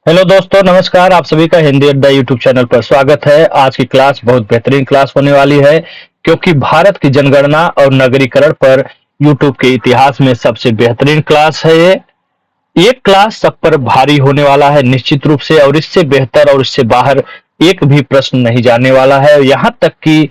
Hello दोस्तों, नमस्कार। आप सभी का हिंदी अड्डा यूट्यूब चैनल पर स्वागत है। आज की क्लास बहुत बेहतरीन क्लास होने वाली है, क्योंकि भारत की जनगणना और नगरीकरण पर यूट्यूब के इतिहास में सबसे बेहतरीन क्लास है ये क्लास सब पर भारी होने वाला है निश्चित रूप से, और इससे बेहतर और इससे बाहर एक भी प्रश्न नहीं जाने वाला है। यहाँ तक कि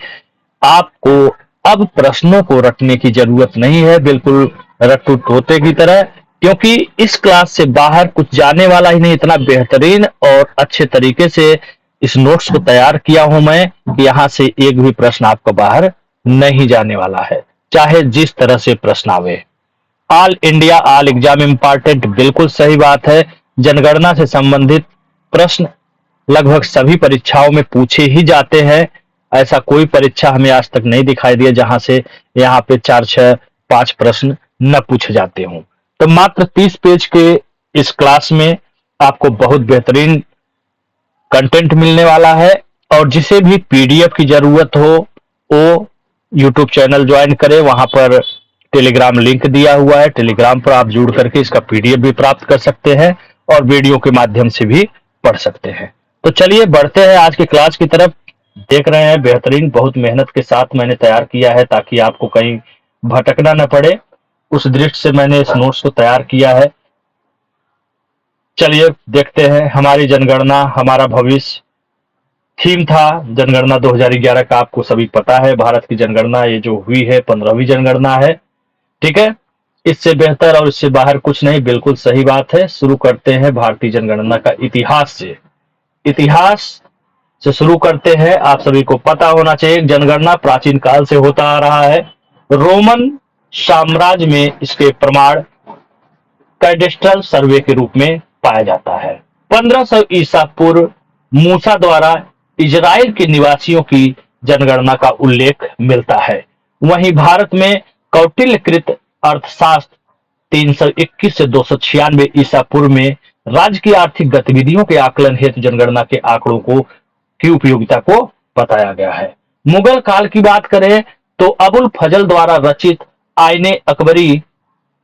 आपको अब प्रश्नों को रटने की जरूरत नहीं है, बिल्कुल रट्टू तोते की तरह, क्योंकि इस क्लास से बाहर कुछ जाने वाला ही नहीं। इतना बेहतरीन और अच्छे तरीके से इस नोट्स को तैयार किया हूं मैं कि यहां से एक भी प्रश्न आपका बाहर नहीं जाने वाला है, चाहे जिस तरह से प्रश्न आवे। All India all exam important, बिल्कुल सही बात है। जनगणना से संबंधित प्रश्न लगभग सभी परीक्षाओं में पूछे ही जाते हैं। ऐसा कोई परीक्षा हमें आज तक नहीं दिखाई दिया जहां से यहाँ पे 4, 6, 5 प्रश्न न पूछे जाते हों। तो मात्र 30 पेज के इस क्लास में आपको बहुत बेहतरीन कंटेंट मिलने वाला है, और जिसे भी पीडीएफ की जरूरत हो वो यूट्यूब चैनल ज्वाइन करें। वहां पर टेलीग्राम लिंक दिया हुआ है, टेलीग्राम पर आप जुड़ करके इसका पीडीएफ भी प्राप्त कर सकते हैं और वीडियो के माध्यम से भी पढ़ सकते हैं। तो चलिए बढ़ते हैं आज की क्लास की तरफ। देख रहे हैं बेहतरीन, बहुत मेहनत के साथ मैंने तैयार किया है ताकि आपको कहीं भटकना न पड़े, उस दृष्टि से मैंने इस नोट्स को तैयार किया है। चलिए देखते हैं। हमारी जनगणना हमारा भविष्य थीम था जनगणना 2011 का, आपको सभी पता है। भारत की जनगणना ये जो हुई है 15वीं जनगणना है, ठीक है। इससे बेहतर और इससे बाहर कुछ नहीं, बिल्कुल सही बात है। शुरू करते हैं भारतीय जनगणना का इतिहास से। इतिहास से शुरू करते हैं। आप सभी को पता होना चाहिए जनगणना प्राचीन काल से होता आ रहा है। रोमन साम्राज्य में इसके प्रमाण कैडेस्ट्रल सर्वे के रूप में पाया जाता है। 1500 ईसा पूर्व मूसा द्वारा इजराइल के निवासियों की जनगणना का उल्लेख मिलता है। वहीं भारत में कौटिल्यकृत अर्थशास्त्र 321 से 296 ईसा पूर्व में राज्य की आर्थिक गतिविधियों के आकलन हेतु जनगणना के आंकड़ों को की उपयोगिता को बताया गया है। मुगल काल की बात करें तो अबुल फजल द्वारा रचित आईने अकबरी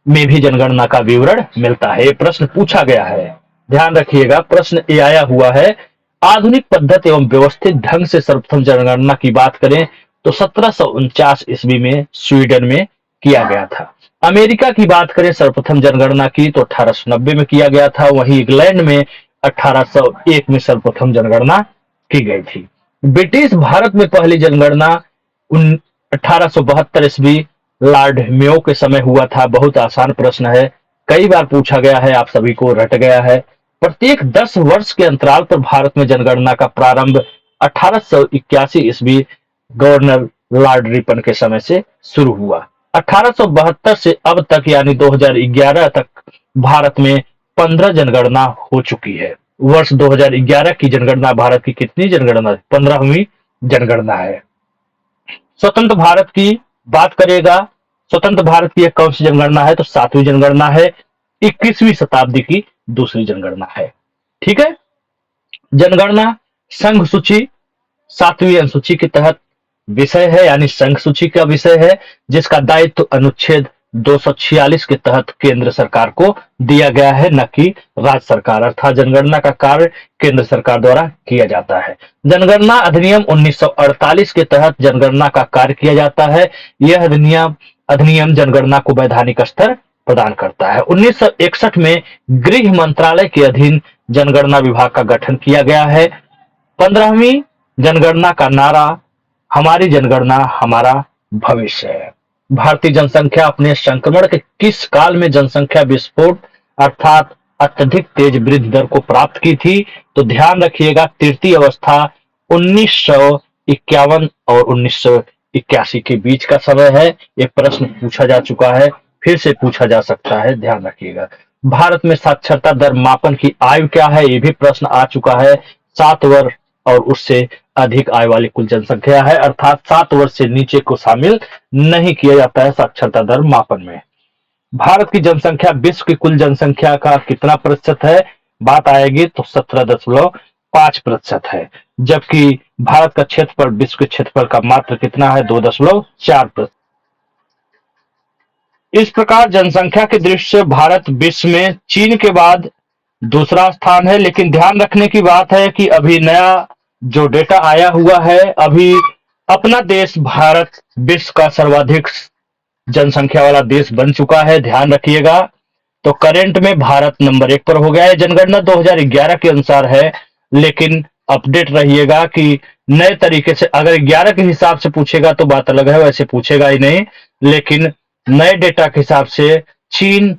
में भी जनगणना का विवरण मिलता है। ये प्रश्न पूछा गया है, ध्यान रखिएगा। प्रश्न ये आया हुआ है। आधुनिक पद्धति एवं व्यवस्थित ढंग से सर्वप्रथम जनगणना की बात करें तो 1749 ईस्वी में स्वीडन में किया गया था। अमेरिका की बात करें सर्वप्रथम जनगणना की तो 1890 में किया गया था। वहीं इंग्लैंड में 1801 में सर्वप्रथम जनगणना की गई थी। ब्रिटिश भारत में पहली जनगणना 1872 ईस्वी लॉर्ड मेयो के समय हुआ था। बहुत आसान प्रश्न है, कई बार पूछा गया है, आप सभी को रट गया है। प्रत्येक 10 वर्ष के अंतराल पर भारत में जनगणना का प्रारंभ 1881 ईस्वी गवर्नर लॉर्ड रिपन के समय से शुरू हुआ। 1872 से अब तक यानी 2011 तक भारत में 15 जनगणना हो चुकी है। वर्ष 2011 की जनगणना भारत की कितनी जनगणना? 15वीं जनगणना है। स्वतंत्र भारत की बात करेगा, स्वतंत्र भारत की एक कौन सी जनगणना है तो 7वीं जनगणना है। 21वीं शताब्दी की दूसरी जनगणना है, ठीक है। जनगणना संघ सूची 7वीं अनुसूची के तहत विषय है, यानी संघ सूची का विषय है, जिसका दायित्व अनुच्छेद 246 के तहत केंद्र सरकार को दिया गया है, न कि राज्य सरकार। अर्थात जनगणना का कार्य केंद्र सरकार द्वारा किया जाता है। जनगणना अधिनियम 1948 के तहत जनगणना का कार्य किया जाता है। यह अधिनियम जनगणना को वैधानिक स्तर प्रदान करता है। 1961 में गृह मंत्रालय के अधीन जनगणना विभाग का गठन किया गया है। 15वीं जनगणना का नारा हमारी जनगणना हमारा भविष्य है। भारतीय जनसंख्या अपने संक्रमण के किस काल में जनसंख्या विस्फोट अर्थात अत्यधिक तेज वृद्धि दर को प्राप्त की थी? तो ध्यान रखिएगा, तृतीय अवस्था 1951 और 1981 के बीच का समय है। यह प्रश्न पूछा जा चुका है, फिर से पूछा जा सकता है, ध्यान रखिएगा। भारत में साक्षरता दर मापन की आयु क्या है? यह भी प्रश्न आ चुका है। 7 वर्ष और उससे अधिक आयु वाली कुल जनसंख्या है, अर्थात 7 वर्ष से नीचे को शामिल नहीं किया जाता है साक्षरता दर मापन में। भारत की जनसंख्या विश्व की कुल जनसंख्या का कितना प्रतिशत है? बात आएगी तो 17.5% है, जबकि भारत का क्षेत्रफल विश्व के क्षेत्रफल का मात्र कितना है? 2.4%। इस प्रकार जनसंख्या की दृष्टि से भारत विश्व में चीन के बाद दूसरा स्थान है। लेकिन ध्यान रखने की बात है कि अभी नया जो डेटा आया हुआ है, अभी अपना देश भारत विश्व का सर्वाधिक जनसंख्या वाला देश बन चुका है, ध्यान रखिएगा। तो करंट में भारत नंबर 1 पर हो गया है। जनगणना 2011 के अनुसार है, लेकिन अपडेट रहिएगा कि नए तरीके से अगर 11 के हिसाब से पूछेगा तो बात अलग है, वैसे पूछेगा ही नहीं। लेकिन नए डेटा के हिसाब से चीन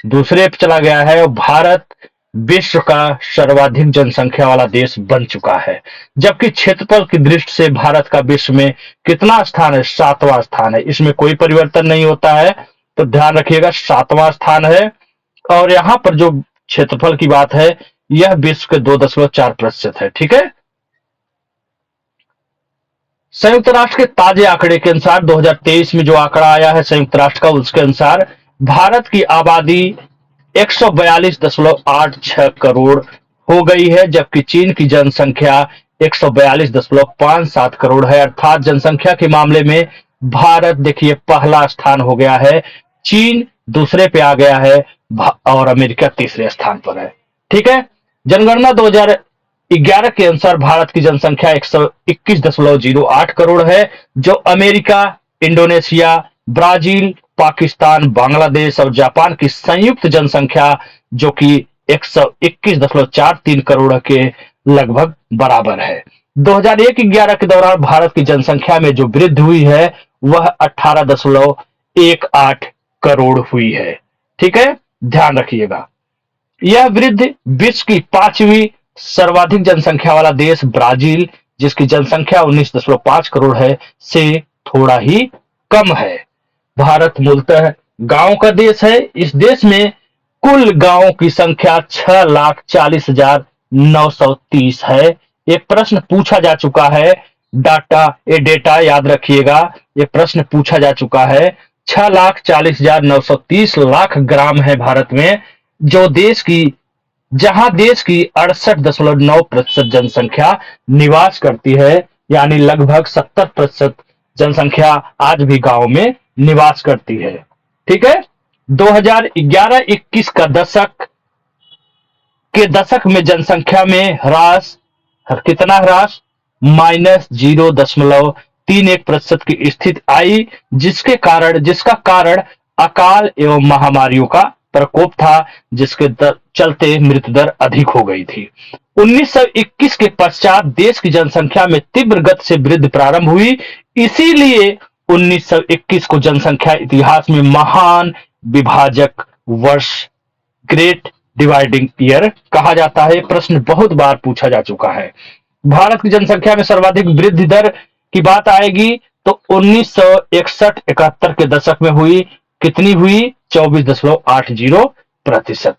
दूसरे पे चला गया है और भारत विश्व का सर्वाधिक जनसंख्या वाला देश बन चुका है। जबकि क्षेत्रफल की दृष्टि से भारत का विश्व में कितना स्थान है? 7वां स्थान है। इसमें कोई परिवर्तन नहीं होता है, तो ध्यान रखिएगा 7वां स्थान है। और यहाँ पर जो क्षेत्रफल की बात है, यह विश्व के 2.4% है। ठीक है। संयुक्त राष्ट्र के ताजे आंकड़े के अनुसार 2023 में जो आंकड़ा आया है संयुक्त राष्ट्र का, उसके अनुसार भारत की आबादी 142.86 करोड़ हो गई है, जबकि चीन की जनसंख्या 142.57 करोड़ है। अर्थात जनसंख्या के मामले में भारत देखिए पहला स्थान हो गया है, चीन दूसरे पे आ गया है और अमेरिका तीसरे स्थान पर है। ठीक है। जनगणना 2011 के अनुसार भारत की जनसंख्या 121.08 करोड़ है, जो America, Indonesia, Brazil, Pakistan, Bangladesh और जापान की संयुक्त जनसंख्या जो कि 121.43 करोड़ के लगभग बराबर है। 2001-11 के दौरान भारत की जनसंख्या में जो वृद्धि हुई है वह 18.18 करोड़ हुई है। ठीक है, ध्यान रखिएगा। यह वृद्धि विश्व की 5वीं सर्वाधिक जनसंख्या वाला देश ब्राजील, जिसकी जनसंख्या 19.5 करोड़ है, से थोड़ा ही कम है। भारत मूलतः गांव का देश है। इस देश में कुल गांवों की संख्या 6,40,930 है। एक प्रश्न पूछा जा चुका है, डेटा याद रखिएगा, ये प्रश्न पूछा जा चुका है। 6,40,930 लाख ग्राम है भारत में, जहां देश की 68.9% जनसंख्या निवास करती है, यानी लगभग 70% जनसंख्या आज भी गांव में निवास करती है। ठीक है। 2011-21 का दशक में जनसंख्या में ह्रास, कितना ह्रास? -0.31% की स्थिति आई, जिसका कारण अकाल एवं महामारियों का प्रकोप था, जिसके चलते मृत्यु दर अधिक हो गई थी। 1921 के पश्चात देश की जनसंख्या में तीव्र गति से वृद्धि प्रारंभ हुई, इसीलिए 1921 को जनसंख्या इतिहास में महान विभाजक वर्ष, ग्रेट डिवाइडिंग ईयर कहा जाता है। प्रश्न बहुत बार पूछा जा चुका है। भारत की जनसंख्या में सर्वाधिक वृद्धि दर की बात आएगी तो 1961-71 के दशक में हुई। कितनी हुई? 24.80%।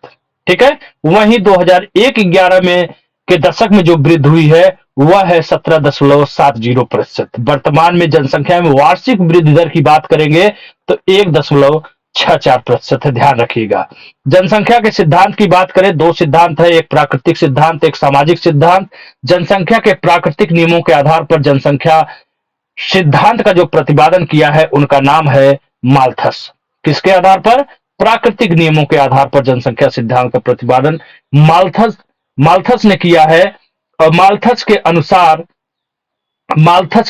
ठीक है। वहीं 2001-11 में के दशक में जो वृद्धि हुई है वह है 17.70%। वर्तमान में जनसंख्या में वार्षिक वृद्धि दर की बात करेंगे तो 1.64% है, ध्यान रखिएगा। जनसंख्या के सिद्धांत की बात करें, 2 सिद्धांत है, एक प्राकृतिक सिद्धांत, एक सामाजिक सिद्धांत। जनसंख्या के प्राकृतिक नियमों के आधार पर जनसंख्या सिद्धांत का जो प्रतिपादन किया है उनका नाम है माल्थस। किसके आधार पर? प्राकृतिक नियमों के आधार पर जनसंख्या सिद्धांत का प्रतिपादन माल्थस ने किया है। और माल्थस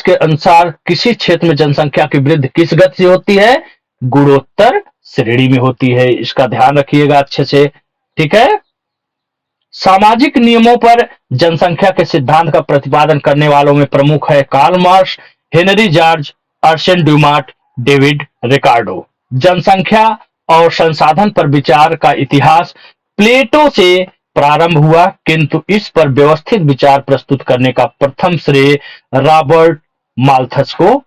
के अनुसार किसी क्षेत्र में जनसंख्या की वृद्धि किस गति से होती है? गुणोत्तर श्रेणी में होती है। इसका ध्यान रखिएगा अच्छे से। ठीक है। सामाजिक नियमों पर जनसंख्या के सिद्धांत का प्रतिपादन करने वालों में प्रमुख है Karl Marx, Henry George, Arsene Dumont, David Ricardo. जनसंख्या और संसाधन पर विचार का इतिहास प्लेटो से प्रारंभ हुआ, किंतु इस पर व्यवस्थित विचार प्रस्तुत करने का प्रथम श्रेय रॉबर्ट माल्थस को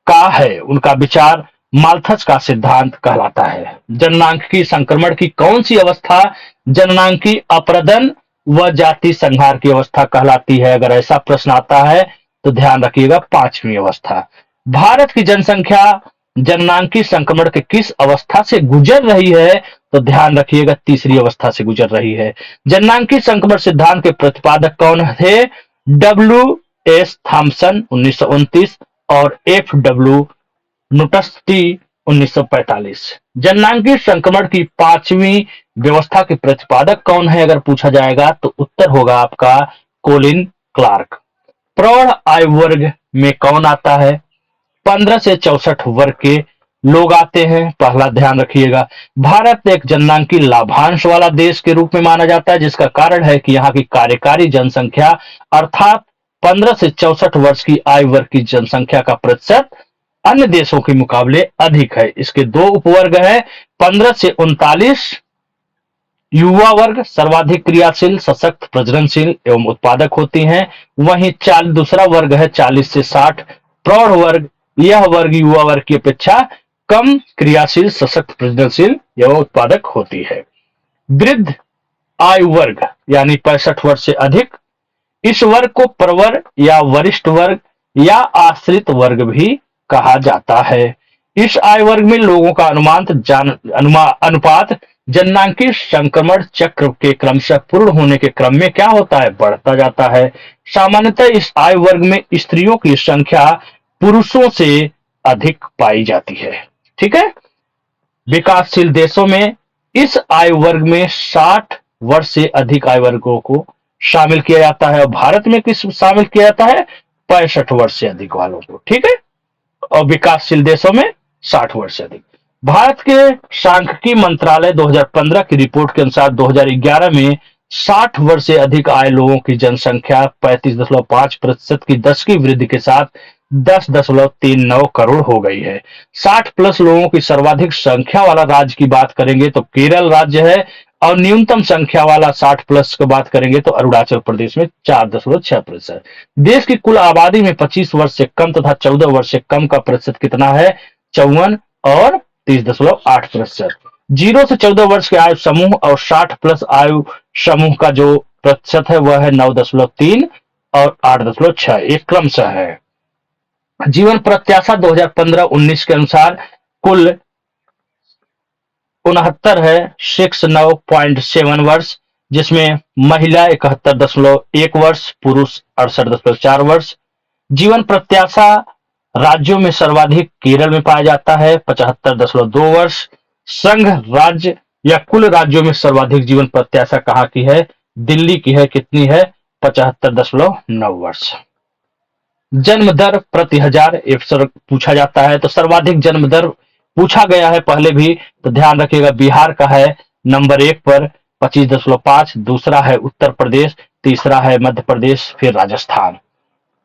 का है। उनका विचार माल्थस का सिद्धांत कहलाता है। जननांगिकी संक्रमण की कौन सी अवस्था जननांगिकी अपरदन व जाति संहार की अवस्था कहलाती है? अगर ऐसा प्रश्न आता है तो ध्यान रखिएगा 5वीं अवस्था। भारत की जनसंख्या जननांगिकी संक्रमण के किस अवस्था से गुजर रही है? तो ध्यान रखिएगा 3री अवस्था से गुजर रही है। जननांगिकी संक्रमण सिद्धांत के प्रतिपादक कौन थे? W.S. थॉमसन 1929 और F.W. नुटस्टी 1945। जननांगीय संक्रमण की पांचवी व्यवस्था के प्रतिपादक कौन है अगर पूछा जाएगा तो उत्तर होगा आपका कोलिन क्लार्क। प्रौढ़ आयु वर्ग में कौन आता है? 15 से 64 वर्ग के लोग आते हैं। पहला ध्यान रखिएगा, भारत एक जननांग लाभांश वाला देश के रूप में माना जाता है, जिसका कारण है कि यहाँ की कार्यकारी जनसंख्या अर्थात 15 से 64 वर्ष की आयु वर्ग की जनसंख्या का प्रतिशत अन्य देशों के मुकाबले अधिक है। इसके दो उपवर्ग है, 15 से 39 युवा वर्ग सर्वाधिक क्रियाशील, सशक्त, प्रजननशील एवं उत्पादक होती हैं। वहीं दूसरा वर्ग है 40 से 60 प्रौढ़ वर्ग। यह वर्ग युवा वर्ग की अपेक्षा कम क्रियाशील, सशक्त, प्रजननशील एवं उत्पादक होती है। वृद्ध आयु वर्ग यानी 65 वर्ष से अधिक, इस वर्ग को प्रवर या वरिष्ठ वर्ग या आश्रित वर्ग भी कहा जाता है। इस आयु वर्ग में लोगों का अनुपात जननांगीय संक्रमण चक्र के क्रमशः पूर्ण होने के क्रम में क्या होता है? बढ़ता जाता है। सामान्यतः इस आयु वर्ग में स्त्रियों की संख्या पुरुषों से अधिक पाई जाती है। ठीक है। विकासशील देशों में इस आयु वर्ग में 60 वर्ष से अधिक आयु वर्गों को शामिल किया जाता है और भारत में किस शामिल किया जाता है? 65 वर्ष से अधिक वालों को। ठीक है। और विकासशील देशों में 60 वर्ष से अधिक। भारत के सांख्यिकी मंत्रालय 2015 की रिपोर्ट के अनुसार 2011 में 60 वर्ष से अधिक आयु लोगों की जनसंख्या 35.5% की 10 की वृद्धि के साथ 10.39 करोड़ हो गई है। 60 प्लस लोगों की सर्वाधिक संख्या वाला राज्य की बात करेंगे तो केरल राज्य है और न्यूनतम संख्या वाला 60 प्लस की बात करेंगे तो अरुणाचल प्रदेश में 4.6%। देश की कुल आबादी में 25 वर्ष से कम तथा 14 वर्ष से कम का प्रतिशत कितना है? 54 और 30.8%। 0 से 14 वर्ष के आयु समूह और 60 प्लस आयु समूह का जो प्रतिशत है वह है 9.3 और 8.6, एक क्रमशः है। जीवन प्रत्याशा 2015-19 के अनुसार कुल 69 है, 69.7 वर्ष, जिसमें महिला 71.1 वर्ष, पुरुष 68.4 वर्ष। जीवन प्रत्याशा राज्यों में सर्वाधिक केरल में पाया जाता है 75.2 वर्ष। संघ राज्य या कुल राज्यों में सर्वाधिक जीवन प्रत्याशा कहाँ की है? दिल्ली की है। कितनी है? 75.9 वर्ष। जन्म दर प्रति हजार अक्सर पूछा जाता है तो सर्वाधिक जन्म दर पूछा गया है पहले भी, तो ध्यान रखिएगा बिहार का है नंबर 1 पर 25.5, दूसरा है उत्तर प्रदेश, तीसरा है मध्य प्रदेश, फिर राजस्थान।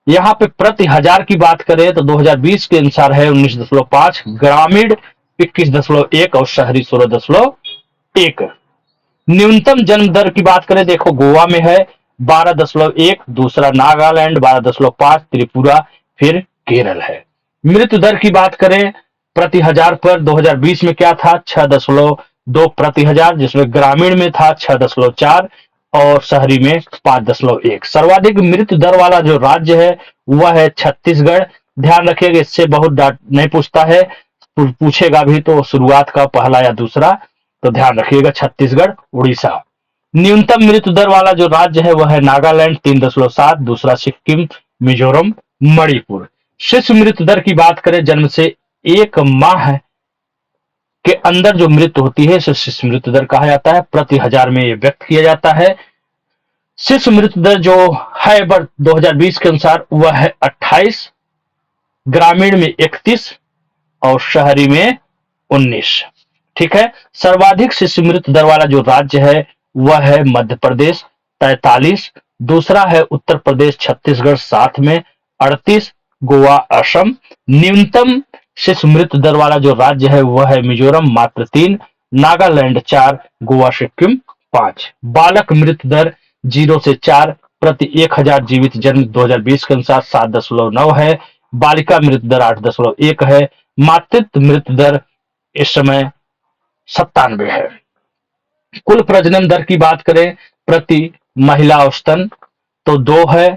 यहाँ पे प्रति हजार की बात करें तो 2020 के अनुसार है 19.5, ग्रामीण 21.1 और शहरी 16.1। न्यूनतम जन्म दर की बात करें, देखो गोवा में है 12.1, दूसरा नागालैंड 12.5, त्रिपुरा, फिर केरल है। मृत्यु दर की बात करें प्रति हजार पर 2020 में क्या था? 6.2 प्रति हजार, जिसमें ग्रामीण में था 6.4 और शहरी में 5.1। सर्वाधिक मृत्यु दर वाला जो राज्य है वह है छत्तीसगढ़। ध्यान रखिएगा, इससे बहुत नहीं पूछता है, पूछेगा भी तो शुरुआत का पहला या दूसरा, तो ध्यान रखिएगा छत्तीसगढ़, उड़ीसा। न्यूनतम मृत्यु दर वाला जो राज्य है वह है नागालैंड 3.7, दूसरा सिक्किम, मिजोरम, मणिपुर। शिशु मृत्यु दर की बात करें, जन्म से 1 माह के अंदर जो मृत्यु होती है इसे शिशु मृत्यु दर कहा जाता है। प्रति हजार में यह व्यक्त किया जाता है। शिशु मृत्यु दर जो है 2020 के अनुसार वह है 28, ग्रामीण में 31 और शहरी में 19। ठीक है। सर्वाधिक शिशु मृत्यु दर वाला जो राज्य है वह है मध्य प्रदेश 43, दूसरा है उत्तर प्रदेश, छत्तीसगढ़ साथ में 38, गोवा, असम। न्यूनतम शिशु मृत्यु दर वाला जो राज्य है वह है मिजोरम मात्र 3, नागालैंड 4, गोवा, सिक्किम 5। बालक मृत्यु दर 0 से 4 प्रति 1000 जीवित जन्म 2020 के अनुसार 7.9 है। बालिका मृत्यु दर 8.1 है। मातृत्व मृत्यु दर इस समय 97 है। कुल प्रजनन दर की बात करें प्रति महिला औसतन तो 2 है,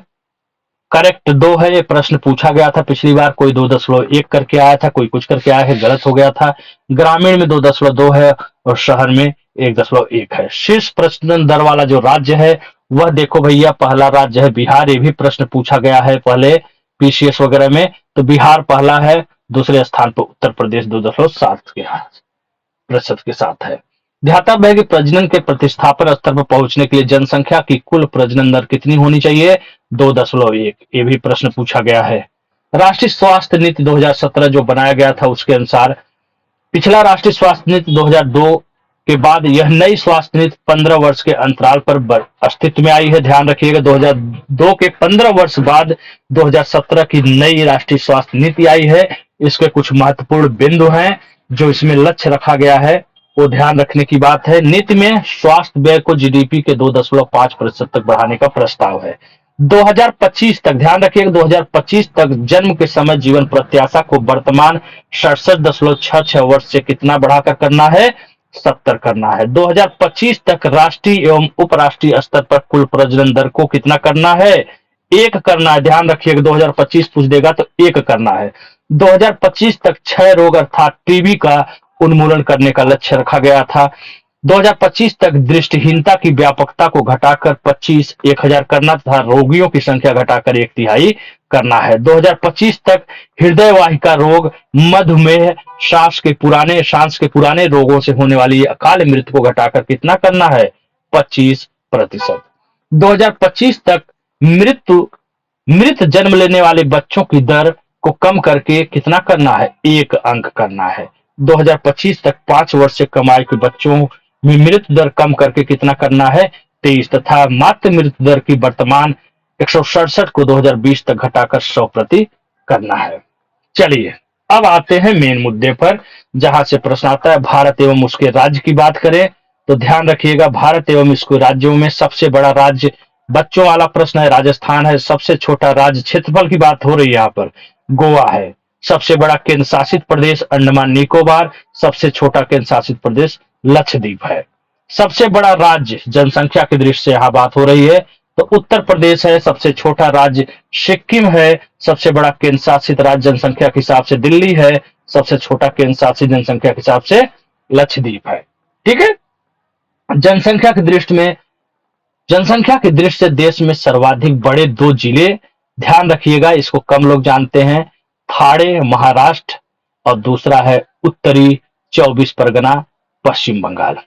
करेक्ट 2 है। ये प्रश्न पूछा गया था पिछली बार, कोई 2.1 करके आया था, कोई कुछ करके आया है, गलत हो गया था। ग्रामीण में 2.2 है और शहर में 1.1 है। शीर्ष प्रजनन दर वाला जो राज्य है वह देखो भैया, पहला राज्य है बिहार। ये भी प्रश्न पूछा गया है पहले पीसीएस वगैरह में, तो बिहार पहला है दूसरे स्थान पर उत्तर प्रदेश 2.7% के साथ है। ध्यातव्य है कि प्रजनन के प्रतिस्थापन स्तर पर पहुंचने के लिए जनसंख्या की कुल प्रजनन दर कितनी होनी चाहिए? 2.1। ये भी प्रश्न पूछा गया है। राष्ट्रीय स्वास्थ्य नीति 2017 जो बनाया गया था उसके अनुसार पिछला राष्ट्रीय स्वास्थ्य नीति 2002 के बाद यह नई स्वास्थ्य नीति 15 वर्ष के अंतराल पर अस्तित्व में आई है। ध्यान रखिएगा 2002 के 15 वर्ष बाद 2017 की नई राष्ट्रीय स्वास्थ्य नीति आई है। इसके कुछ महत्वपूर्ण बिंदु हैं जो इसमें लक्ष्य रखा गया है, वो ध्यान रखने की बात है। नीति में स्वास्थ्य व्यय को जीडीपी के 2.5% तक बढ़ाने का प्रस्ताव है। 2025 तक, ध्यान रखिएगा 2025 तक जन्म के समय जीवन प्रत्याशा को वर्तमान 67.66 वर्ष से कितना बढ़ाकर करना है? 70 करना है। 2025 तक राष्ट्रीय एवं उपराष्ट्रीय स्तर पर कुल प्रजनन दर को कितना करना है? 1 करना है। ध्यान रखिएगा 2025 पूछ देगा तो 1 करना है। 2025 तक क्षय रोग अर्थात टीबी का उन्मूलन करने का लक्ष्य रखा गया था। 2025 तक दृष्टिहीनता की व्यापकता को घटाकर 1000 करना तथा रोगियों की संख्या घटाकर 1/3 करना है। 2025 तक हृदय वाहिका रोग, मधुमेह, सांस के पुराने रोगों से होने वाली अकाल मृत्यु को घटाकर कितना करना है? 25%। 2025 तक मृत जन्म लेने वाले बच्चों की दर को कम करके कितना करना है? 1 अंक करना है। 2025 तक 5 वर्ष से कम आयु के बच्चों में मृत्यु दर कम करके कितना करना है? 23 तथा मातृ मृत्यु दर की वर्तमान 167 को 2020 तक घटाकर 100% करना है। चलिए अब आते हैं मेन मुद्दे पर, जहां से प्रश्न आता है भारत एवं उसके राज्य की बात करें तो ध्यान रखिएगा भारत एवं इसके राज्यों में सबसे बड़ा राज्य, बच्चों वाला प्रश्न है, राजस्थान है। सबसे छोटा राज्य, क्षेत्रफल की बात हो रही है यहाँ पर, गोवा है। सबसे बड़ा केंद्र शासित प्रदेश अंडमान निकोबार, सबसे छोटा केंद्र शासित प्रदेश लक्षद्वीप है। सबसे बड़ा राज्य जनसंख्या की दृष्टि से यहाँ बात हो रही है तो उत्तर प्रदेश है। सबसे छोटा राज्य सिक्किम है। सबसे बड़ा केंद्र शासित राज्य जनसंख्या के हिसाब से दिल्ली है। सबसे छोटा केंद्र शासित जनसंख्या के हिसाब से लक्षद्वीप है। ठीक है। जनसंख्या की दृष्टि से देश में सर्वाधिक बड़े 2 जिले, ध्यान रखिएगा इसको कम लोग जानते हैं, थाने महाराष्ट्र और दूसरा है उत्तरी 24 परगना पश्चिम बंगाल।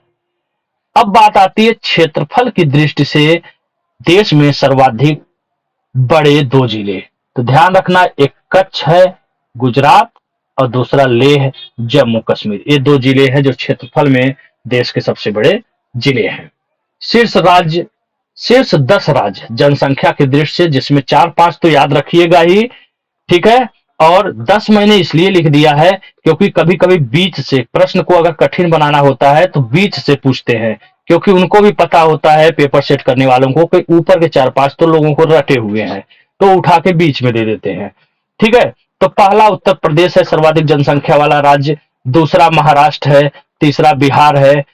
अब बात आती है क्षेत्रफल की दृष्टि से देश में सर्वाधिक बड़े 2 जिले, तो ध्यान रखना एक कच्छ है गुजरात और दूसरा लेह जम्मू कश्मीर। ये 2 जिले हैं जो क्षेत्रफल में देश के सबसे बड़े जिले हैं। शीर्ष 10 राज्य जनसंख्या की दृष्टि से, जिसमें 4-5 तो याद रखिएगा ही, ठीक है। और 10 मैंने इसलिए लिख दिया है क्योंकि कभी कभी बीच से प्रश्न को अगर कठिन बनाना होता है तो बीच से पूछते हैं, क्योंकि उनको भी पता होता है पेपर सेट करने वालों को कि ऊपर के 4-5 तो लोगों को रटे हुए हैं, तो उठा के बीच में दे देते हैं। ठीक है। तो पहला उत्तर प्रदेश है सर्वाधिक जनसंख्या वाला राज्य, दूसरा महाराष्ट्र है, तीसरा बिहार है,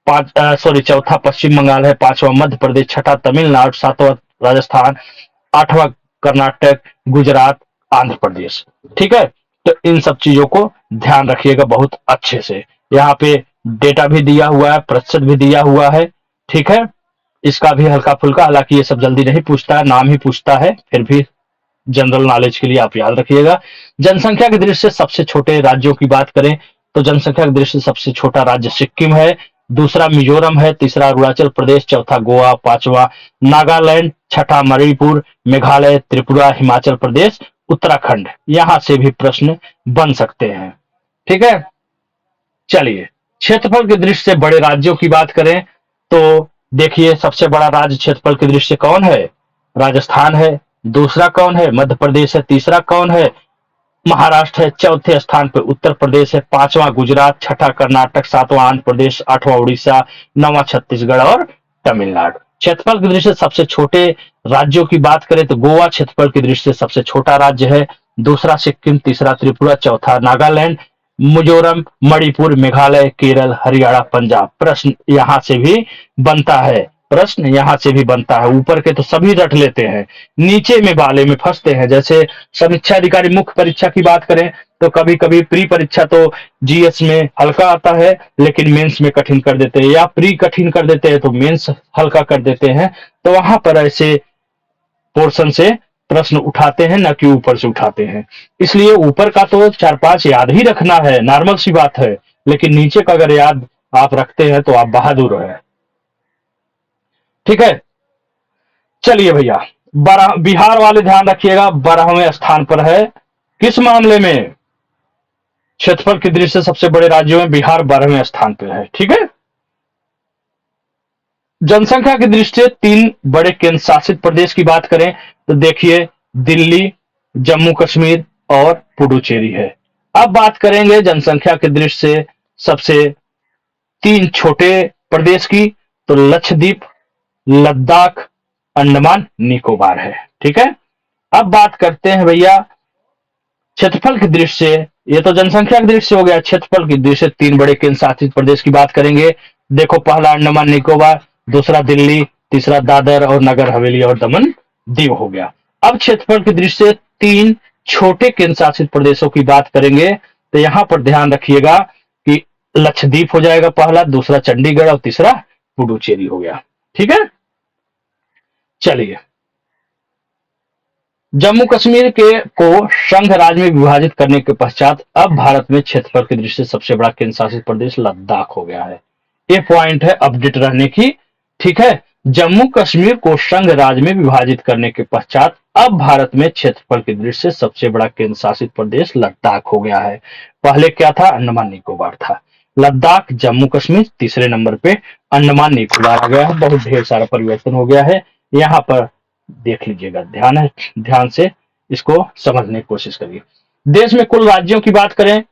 चौथा पश्चिम बंगाल है, 5वां मध्य प्रदेश, छठा तमिलनाडु, 7वां राजस्थान, 8वां कर्नाटक, गुजरात, आंध्र प्रदेश। ठीक है। तो इन सब चीजों को ध्यान रखिएगा बहुत अच्छे से। यहाँ पे डेटा भी दिया हुआ है, प्रतिशत भी दिया हुआ है। ठीक है। इसका भी हल्का फुल्का, हालांकि ये सब जल्दी नहीं पूछता है, नाम ही पूछता है, फिर भी जनरल नॉलेज के लिए आप याद रखिएगा। जनसंख्या की दृष्टि से सबसे छोटे राज्यों की बात करें तो जनसंख्या की दृष्टि से सबसे छोटा राज्य सिक्किम है, दूसरा मिजोरम है, तीसरा अरुणाचल प्रदेश, चौथा गोवा, 5वां नागालैंड, छठा मणिपुर, मेघालय, त्रिपुरा, हिमाचल प्रदेश, उत्तराखंड। यहां से भी प्रश्न बन सकते हैं। ठीक है। चलिए क्षेत्रफल की दृष्टि से बड़े राज्यों की बात करें तो देखिए सबसे बड़ा राज्य क्षेत्रफल की दृष्टि से कौन है? राजस्थान है। दूसरा कौन है? मध्य प्रदेश है। तीसरा कौन है? महाराष्ट्र है। चौथे स्थान पर उत्तर प्रदेश है, 5वां गुजरात, छठा कर्नाटक, 7वां आंध्र प्रदेश, 8वां उड़ीसा, 9वां छत्तीसगढ़ और तमिलनाडु। क्षेत्रफल की दृष्टि से सबसे छोटे राज्यों की बात करें तो गोवा क्षेत्रफल की दृष्टि से सबसे छोटा राज्य है, दूसरा सिक्किम, तीसरा त्रिपुरा, चौथा नागालैंड, मिजोरम, मणिपुर, मेघालय, केरल, हरियाणा, पंजाब। प्रश्न यहां से भी बनता है, ऊपर के तो सभी रट लेते हैं, नीचे में वाले में फंसते हैं। जैसे समीक्षा अधिकारी मुख्य परीक्षा की बात करें तो कभी कभी प्री परीक्षा तो जीएस में हल्का आता है लेकिन मेंस में कठिन कर देते हैं, या प्री कठिन कर देते हैं तो मेंस हल्का कर देते हैं। तो वहां पर ऐसे पोर्शन से प्रश्न उठाते हैं, न कि ऊपर से उठाते हैं। इसलिए ऊपर का तो 4-5 याद ही रखना है, नॉर्मल सी बात है, लेकिन नीचे का अगर याद आप रखते हैं तो आप बहादुर हैं। ठीक है, चलिए भैया, बिहार वाले ध्यान रखिएगा, 12वें स्थान पर है। किस मामले में? क्षेत्रफल की दृष्टि से सबसे बड़े राज्यों में बिहार 12वें स्थान पर है। ठीक है, जनसंख्या की दृष्टि से 3 बड़े केंद्र शासित प्रदेश की बात करें तो देखिए, दिल्ली, जम्मू कश्मीर और पुडुचेरी है। अब बात करेंगे जनसंख्या की दृष्टि से सबसे 3 छोटे प्रदेश की, तो लक्षद्वीप, लद्दाख, अंडमान निकोबार है। ठीक है, अब बात करते हैं भैया क्षेत्रफल की दृष्टि से। ये तो जनसंख्या की दृष्टि से हो गया। क्षेत्रफल की दृष्टि से 3 बड़े केंद्र शासित प्रदेश की बात करेंगे। देखो, पहला अंडमान निकोबार, दूसरा दिल्ली, तीसरा दादर और नगर हवेली और दमन दीव हो गया। अब क्षेत्रफल की दृष्टि से 3 छोटे केंद्र शासित प्रदेशों की बात करेंगे, तो यहां पर ध्यान रखिएगा कि लक्षद्वीप हो जाएगा पहला, दूसरा चंडीगढ़ और तीसरा पुडुचेरी हो गया। ठीक है, चलिए, जम्मू कश्मीर के को संघ राज्य में विभाजित करने के पश्चात अब भारत में क्षेत्रफल की दृष्टि से सबसे बड़ा केंद्र शासित प्रदेश लद्दाख हो गया है। ये पॉइंट है अपडेट रहने की। ठीक है, जम्मू कश्मीर को संघ राज्य में विभाजित करने के पश्चात अब भारत में क्षेत्रफल की दृष्टि से सबसे बड़ा केंद्र शासित प्रदेश लद्दाख हो गया है। पहले क्या था? अंडमान निकोबार था। लद्दाख, जम्मू कश्मीर तीसरे नंबर पे, अंडमान निकोबार आ गया है। बहुत ढेर सारा परिवर्तन हो गया है यहाँ पर, देख लीजिएगा, ध्यान से इसको समझने की कोशिश करिए। देश में कुल राज्यों की बात करें,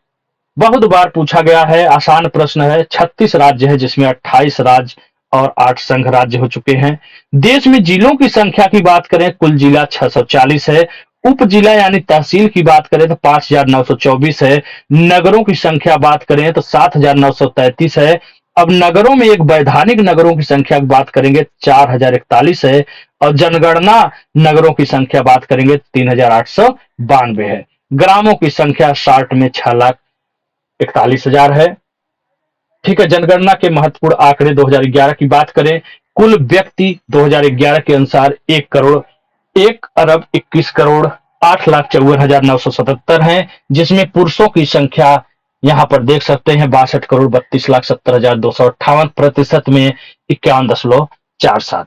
बहुत बार पूछा गया है, आसान प्रश्न है। 36 राज्य है, जिसमें 28 राज्य और 8 संघ राज्य हो चुके हैं। देश में जिलों की संख्या की बात करें, कुल जिला 640 है। उप जिला यानी तहसील की बात करें तो 5924 है। नगरों की संख्या बात करें तो 7933 है। अब नगरों में एक वैधानिक नगरों की संख्या की बात करेंगे 4041 है, और जनगणना नगरों की संख्या बात करेंगे 3892 है। ग्रामों की संख्या 60 में 6,41,000 है। ठीक है, जनगणना के महत्वपूर्ण आंकड़े 2011 की बात करें, कुल व्यक्ति 2011 के अनुसार 1,21,21,8,54,977 हैं, जिसमें पुरुषों की संख्या यहां पर देख सकते हैं 62,32,70,258, प्रतिशत में 51.47।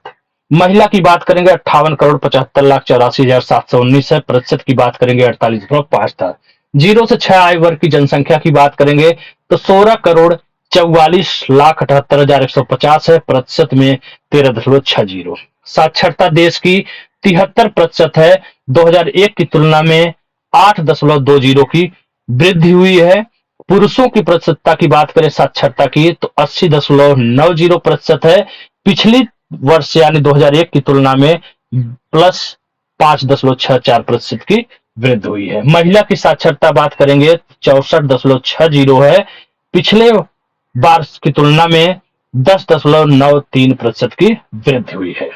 महिला की बात करेंगे 58,75,84,719 है, प्रतिशत की बात करेंगे 48.5। 0 से 6 आयु वर्ग की जनसंख्या की बात करेंगे तो 16,44,78,150 है, प्रतिशत में 13.60। साक्षरता देश की 73% है, 2001 की तुलना में 8.20 की वृद्धि हुई है। पुरुषों की प्रतिशतता की बात करें साक्षरता की तो 80.90% है, पिछली वर्ष यानी 2001 की तुलना में प्लस 5.64% की वृद्धि हुई है। महिला की साक्षरता बात करेंगे 64.60 है, पिछले वर्ष की तुलना में 10.93% की वृद्धि हुई है।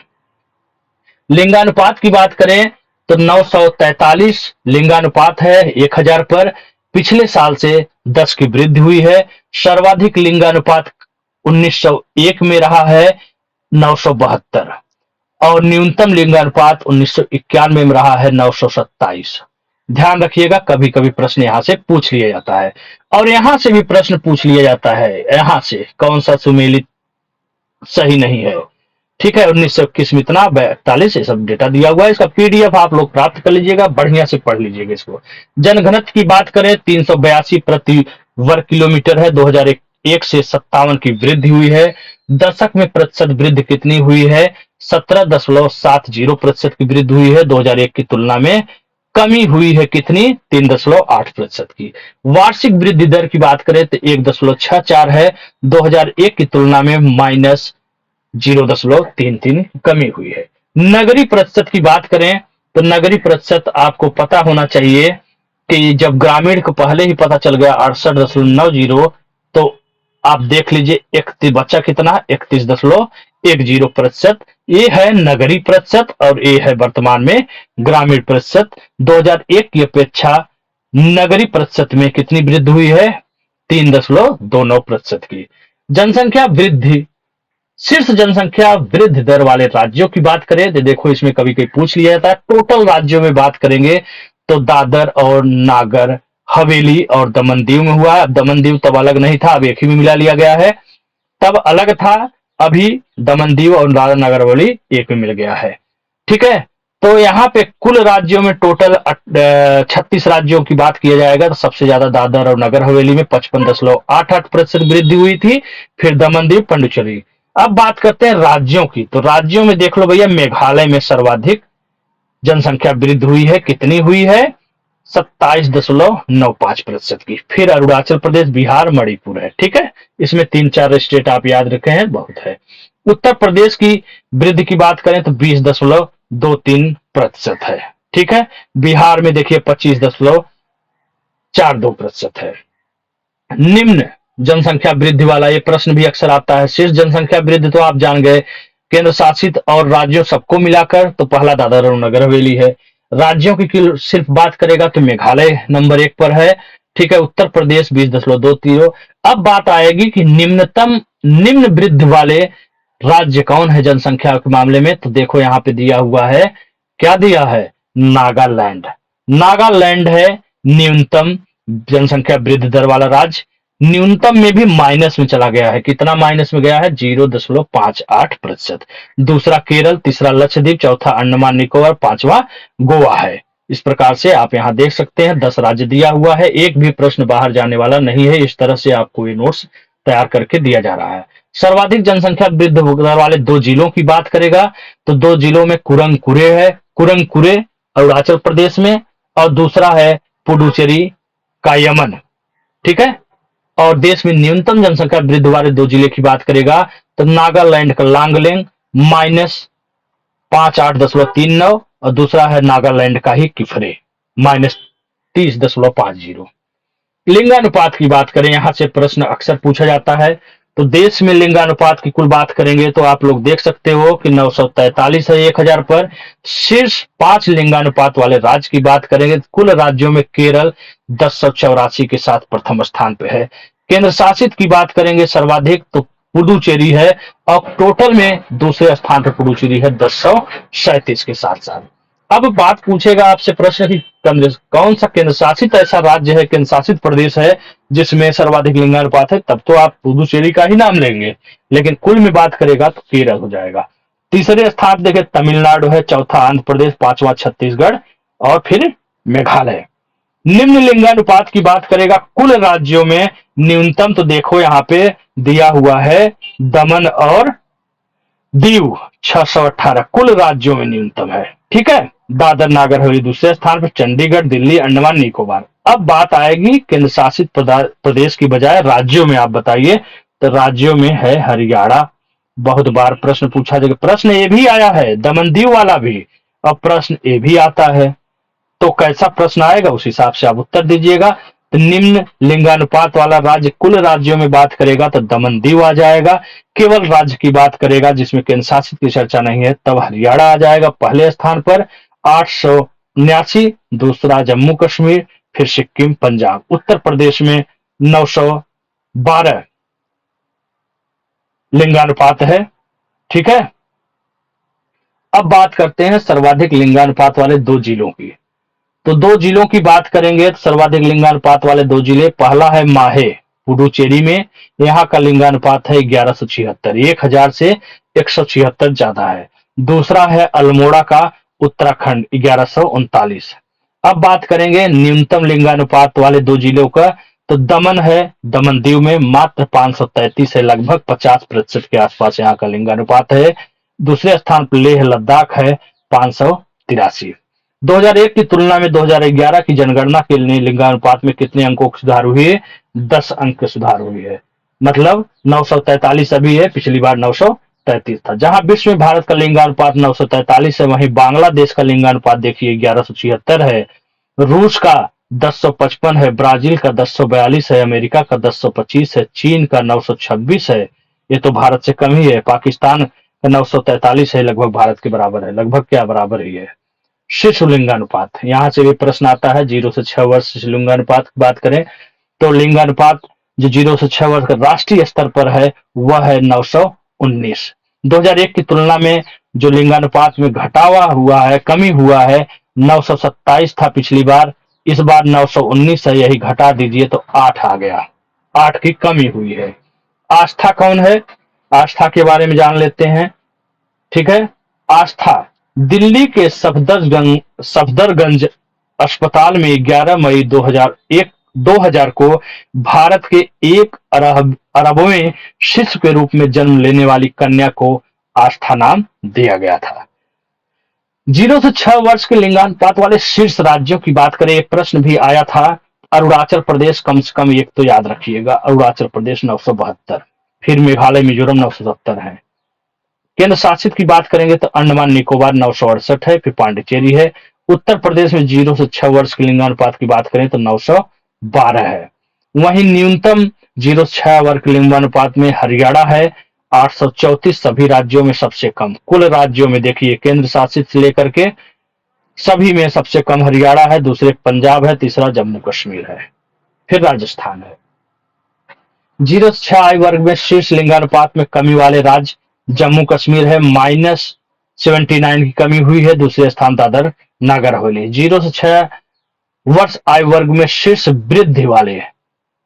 लिंगानुपात की बात करें तो 943 लिंगानुपात है 1000 पर, पिछले साल से 10 की वृद्धि हुई है। सर्वाधिक लिंगानुपात 1901 में रहा है 972, और न्यूनतम लिंगानुपात 1991 में रहा है 927। ध्यान रखिएगा, कभी कभी प्रश्न यहां से पूछ लिया जाता है, और यहां से भी प्रश्न पूछ लिया जाता है, यहां से कौन सा सुमेलित सही नहीं है। ठीक है, 1921 में इतना 42 ये सब डेटा दिया हुआ है। इसका पीडीएफ आप लोग प्राप्त कर लीजिएगा, बढ़िया से पढ़ लीजिएगा इसको। जनघनत्व की बात करें 382 प्रति वर्ग किलोमीटर है, 2001 से 57 की वृद्धि हुई है। दशक में प्रतिशत वृद्धि कितनी हुई है? 17.70% की वृद्धि हुई है, 2001 की तुलना में कमी हुई है कितनी? 3.8% की। वार्षिक वृद्धि दर की बात करें तो 1.64 है, 2001 की तुलना में माइनस 0.33 कमी हुई है। नगरीय प्रतिशत की बात करें तो नगरीय प्रतिशत आपको पता होना चाहिए कि जब ग्रामीण को पहले ही पता चल गया 68.90, तो आप देख लीजिए 31 बच्चा कितना 31.10%। ये है नगरीय प्रतिशत और ये है वर्तमान में ग्रामीण प्रतिशत। 2001 की अपेक्षा नगरीय प्रतिशत में कितनी वृद्धि हुई है? 3.29% की। जनसंख्या वृद्धि शीर्ष जनसंख्या वृद्धि दर वाले राज्यों की बात करें तो देखो इसमें कभी कभी पूछ लिया जाता है। टोटल राज्यों में बात करेंगे तो दादर और नागर हवेली और दमन दीव में हुआ है। अब दमन दीव तब अलग नहीं था, अब एक ही में मिला लिया गया है। तब अलग था, अभी दमन दीव और दादर नगर हवेली एक में मिल गया है। ठीक है, तो यहाँ पे कुल राज्यों में टोटल 36 राज्यों की बात किया जाएगा तो सबसे ज्यादा दादर और नगर हवेली में 55.88% वृद्धि हुई थी, फिर दमन दीव पंडुचेरी। अब बात करते हैं राज्यों की, तो राज्यों में देख लो भैया, मेघालय में सर्वाधिक जनसंख्या वृद्धि हुई है। कितनी हुई है? 27.95% की। फिर अरुणाचल प्रदेश, बिहार, मणिपुर है। ठीक है, इसमें 3-4 स्टेट आप याद रखे हैं, बहुत है। उत्तर प्रदेश की वृद्धि की बात करें तो 20.23% है। ठीक है, बिहार में देखिए 25.42% है। निम्न जनसंख्या वृद्धि वाला ये प्रश्न भी अक्सर आता है। शीर्ष जनसंख्या वृद्धि तो आप जान गए, केंद्र शासित और राज्यों सबको मिलाकर तो पहला दादर और नगर हवेली है। राज्यों की सिर्फ बात करेगा तो मेघालय नंबर 1 पर है। ठीक है, उत्तर प्रदेश 20.20। अब बात आएगी कि निम्न वृद्धि वाले राज्य कौन है जनसंख्या के मामले में, तो देखो यहाँ पे दिया हुआ है, क्या दिया है? नागालैंड। नागालैंड है न्यूनतम जनसंख्या वृद्धि दर वाला राज्य। न्यूनतम में भी माइनस में चला गया है। कितना माइनस में गया है? 0.58%। दूसरा केरल, तीसरा लक्षद्वीप, चौथा अंडमान निकोबार, पांचवा गोवा है। इस प्रकार से आप यहाँ देख सकते हैं 10 राज्य दिया हुआ है। एक भी प्रश्न बाहर जाने वाला नहीं है। इस तरह से आपको ये नोट्स तैयार करके दिया जा रहा है। सर्वाधिक जनसंख्या वृद्धि दर वाले 2 जिलों की बात करेगा तो 2 जिलों में कुरंग कुरे है। कुरंग कुरे अरुणाचल प्रदेश में, और दूसरा है पुडुचेरी का यमन। ठीक है, और देश में न्यूनतम जनसंख्या वृद्धि वाले 2 जिले की बात करेगा तो नागालैंड का लांगलेंग -58.39, और दूसरा है नागालैंड का ही किफरे -30.50। लिंगानुपात की बात करें, यहां से प्रश्न अक्सर पूछा जाता है। तो देश में लिंगानुपात की कुल बात करेंगे तो आप लोग देख सकते हो कि 943 है 1000 पर। शीर्ष 5 लिंगानुपात वाले राज्य की बात करेंगे तो कुल राज्यों में केरल 1084 के साथ प्रथम स्थान पे है। केंद्र शासित की बात करेंगे सर्वाधिक तो पुडुचेरी है, और टोटल में दूसरे स्थान पर पुडुचेरी है 1037 के साथ साथ। अब बात पूछेगा आपसे प्रश्न की कौन सा केंद्र शासित ऐसा राज्य है, केंद्र शासित प्रदेश है जिसमें सर्वाधिक लिंगानुपात है, तब तो आप पुडुचेरी का ही नाम लेंगे। लेकिन कुल में बात करेगा तो केरल हो जाएगा। तीसरे स्थान देखे तमिलनाडु है, चौथा आंध्र प्रदेश, पांचवा छत्तीसगढ़, और फिर मेघालय। निम्न लिंगानुपात की बात करेगा कुल राज्यों में न्यूनतम, तो देखो यहाँ पे दिया हुआ है दमन और दीव 618 कुल राज्यों में न्यूनतम है। ठीक है, दादर नागर हवेली दूसरे स्थान पर, चंडीगढ़, दिल्ली, अंडमान निकोबार। अब बात आएगी केंद्र शासित प्रदेश की बजाय राज्यों में। आप बताइए, तो राज्यों में है हरियाणा। बहुत बार प्रश्न पूछा जाएगा, प्रश्न ये भी आया है दमन दीव वाला भी, अब प्रश्न ये भी आता है। तो कैसा प्रश्न आएगा उस हिसाब से आप उत्तर दीजिएगा। तो निम्न लिंगानुपात वाला राज्य कुल राज्यों में बात करेगा तो दमन दीव आ जाएगा। केवल राज्य की बात करेगा जिसमें केंद्र शासित की चर्चा नहीं है तब हरियाणा आ जाएगा पहले स्थान पर 879, दूसरा जम्मू कश्मीर, फिर सिक्किम, पंजाब। उत्तर प्रदेश में 912 लिंगानुपात है। ठीक है, अब बात करते हैं सर्वाधिक लिंगानुपात वाले 2 जिलों की। तो 2 जिलों की बात करेंगे तो सर्वाधिक लिंगानुपात वाले 2 जिले, पहला है माहे पुडुचेरी में, यहाँ का लिंगानुपात है 1176, 1000 से 176 ज्यादा है। दूसरा है अल्मोड़ा का उत्तराखंड 1139। अब बात करेंगे न्यूनतम लिंगानुपात वाले 2 जिलों का, तो दमन है, दमन दीव में मात्र 533 है, लगभग 50% के आसपास यहाँ का लिंगानुपात है। दूसरे स्थान पर लेह लद्दाख है 583। 2001 की तुलना में 2011 की जनगणना के लिए लिंगानुपात में कितने अंकों की सुधार हुई है? 10 अंक सुधार हुई है। मतलब 943 अभी है, पिछली बार 933 था। जहां विश्व में भारत का लिंगानुपात 943 है, वहीं बांग्लादेश का लिंगानुपात देखिए 1176 है, रूस का 1055 है, ब्राजील का 1042 है, अमेरिका का 1025 है, चीन का 926 है, ये तो भारत से कम ही है। पाकिस्तान का 943 है, लगभग भारत के बराबर है, लगभग क्या बराबर ही है। शिशु लिंगानुपात, यहां से भी प्रश्न आता है 0 से 6 वर्ष लिंगानुपात की बात करें तो लिंगानुपात जो 0 से 6 वर्ष का राष्ट्रीय स्तर पर है वह है 19। 2001 की तुलना में जो लिंगानुपात में घटावा हुआ है, कमी हुआ है, 927 था पिछली बार, इस बार 919 है, यही घटा दीजिए तो 8 आ गया, 8 की कमी हुई है। आस्था कौन है? आस्था के बारे में जान लेते हैं। ठीक है, आस्था दिल्ली के सफदरगंज अस्पताल में 11 मई 2000 को भारत के 1 अरबवें शिशु के रूप में जन्म लेने वाली कन्या को आस्था नाम दिया गया था। 0 से 6 वर्ष के लिंगानुपात वाले शीर्ष राज्यों की बात करें, एक प्रश्न भी आया था। अरुणाचल प्रदेश कम से कम एक तो याद रखिएगा, अरुणाचल प्रदेश 972, फिर मेघालय मिजोरम 970 है। केंद्र शासित की बात करेंगे तो अंडमान निकोबार 968 है, फिर पांडिचेरी है। उत्तर प्रदेश में 0 से 6 वर्ष के लिंगानुपात की बात करें तो 912 है। वहीं न्यूनतम 0 से 6 वर्ष के लिंगानुपात में हरियाणा है 834, सभी राज्यों में सबसे कम। कुल राज्यों में देखिए केंद्र शासित से लेकर के सभी में सबसे कम हरियाणा है, दूसरे पंजाब है, तीसरा जम्मू कश्मीर है, फिर राजस्थान है। 0 से 6 आयु वर्ग में शीर्ष लिंगानुपात में कमी वाले राज्य जम्मू कश्मीर है, -79 की कमी हुई है, दूसरे स्थान दादर नागर हवेली। 0 से 6 वर्ष आयु वर्ग में शीर्ष वृद्धि वाले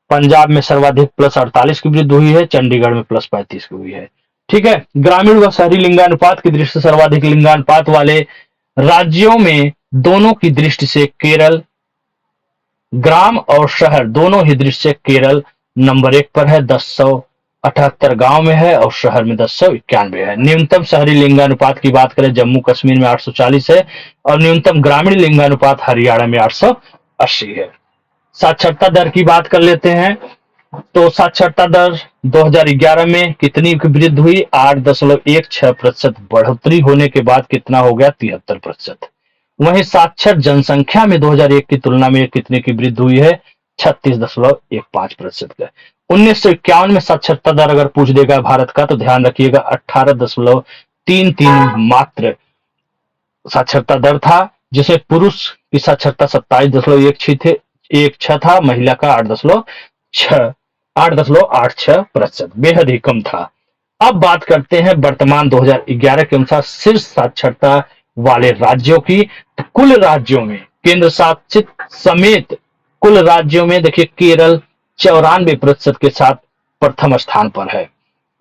पंजाब में सर्वाधिक +48 की वृद्धि हुई है, चंडीगढ़ में +35 की हुई है। ठीक है, ग्रामीण व शहरी लिंगानुपात की दृष्टि से सर्वाधिक लिंगानुपात वाले राज्यों में दोनों की दृष्टि से केरल, ग्राम और शहर दोनों ही दृष्टि से केरल नंबर 1 पर है, 1078 गांव में है और शहर में 1091 है। न्यूनतम शहरी लिंगानुपात की बात करें जम्मू कश्मीर में 840 है और न्यूनतम ग्रामीण लिंगानुपात हरियाणा में 880 है। साक्षरता दर की बात कर लेते हैं तो साक्षरता दर 2011 में कितनी की वृद्धि हुई? 8.16% बढ़ोतरी होने के बाद कितना हो गया? 73%। वहीं साक्षर जनसंख्या में 2001 की तुलना में कितने की वृद्धि हुई है? 36.15% का। 1951 में साक्षरता दर अगर पूछ देगा भारत का तो ध्यान रखिएगा 18.33 मात्र साक्षरता दर था, जिसे पुरुष की साक्षरता 27.16 था, महिला का 8.86%, बेहद ही कम था। अब बात करते हैं वर्तमान 2011 के अनुसार शीर्ष साक्षरता वाले राज्यों की। तो कुल राज्यों में केंद्र शासित समेत कुल राज्यों में देखिए केरल 94% के साथ प्रथम स्थान पर है।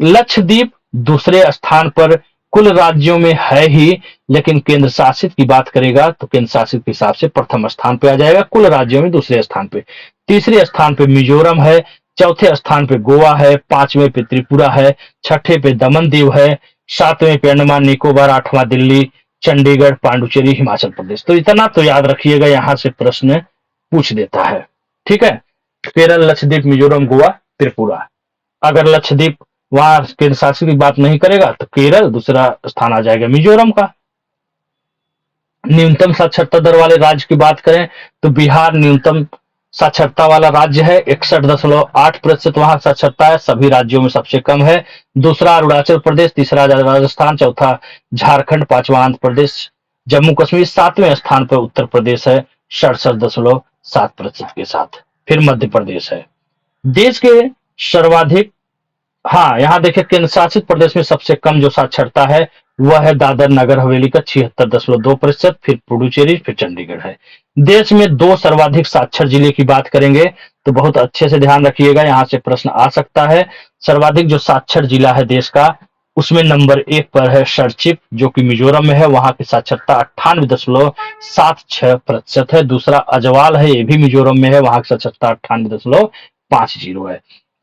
लक्षद्वीप दूसरे स्थान पर कुल राज्यों में है ही, लेकिन केंद्र शासित की बात करेगा तो केंद्र शासित के हिसाब से प्रथम स्थान पे आ जाएगा, कुल राज्यों में दूसरे स्थान पे। तीसरे स्थान पे मिजोरम है, चौथे स्थान पे गोवा है, पांचवें पे त्रिपुरा है, छठे पे दमन दीव है, सातवें पे अंडमान निकोबार, आठवां दिल्ली, चंडीगढ़, पांडुचेरी, हिमाचल प्रदेश। तो इतना तो याद रखिएगा, यहां से प्रश्न पूछ देता है। ठीक है, केरल, लक्षद्वीप, मिजोरम, गोवा, त्रिपुरा। अगर लक्षद्वीप वहां केंद्र शासित की बात नहीं करेगा तो केरल, दूसरा स्थान आ जाएगा मिजोरम का। न्यूनतम साक्षरता दर वाले राज्य की बात करें तो बिहार न्यूनतम साक्षरता वाला राज्य है, 61.8% वहां साक्षरता है, सभी राज्यों में सबसे कम है। दूसरा अरुणाचल प्रदेश, तीसरा राजस्थान, चौथा झारखंड, पांचवा आंध्र प्रदेश, जम्मू कश्मीर, सातवें स्थान पर उत्तर प्रदेश है 67.7% के साथ, फिर मध्य प्रदेश है। देश के सर्वाधिक, हाँ यहाँ देखिए केंद्र शासित प्रदेश में सबसे कम जो साक्षरता है वह है दादर नगर हवेली का 76.2%, फिर पुडुचेरी, फिर चंडीगढ़ है। देश में 2 सर्वाधिक साक्षर जिले की बात करेंगे तो बहुत अच्छे से ध्यान रखिएगा, यहाँ से प्रश्न आ सकता है। सर्वाधिक जो साक्षर जिला है देश का उसमें नंबर 1 पर है सरचिप, जो कि मिजोरम में है, वहां की साक्षरता 98.76% है। दूसरा अजवाल है, ये भी मिजोरम में है, वहां की साक्षरता 98.50 है।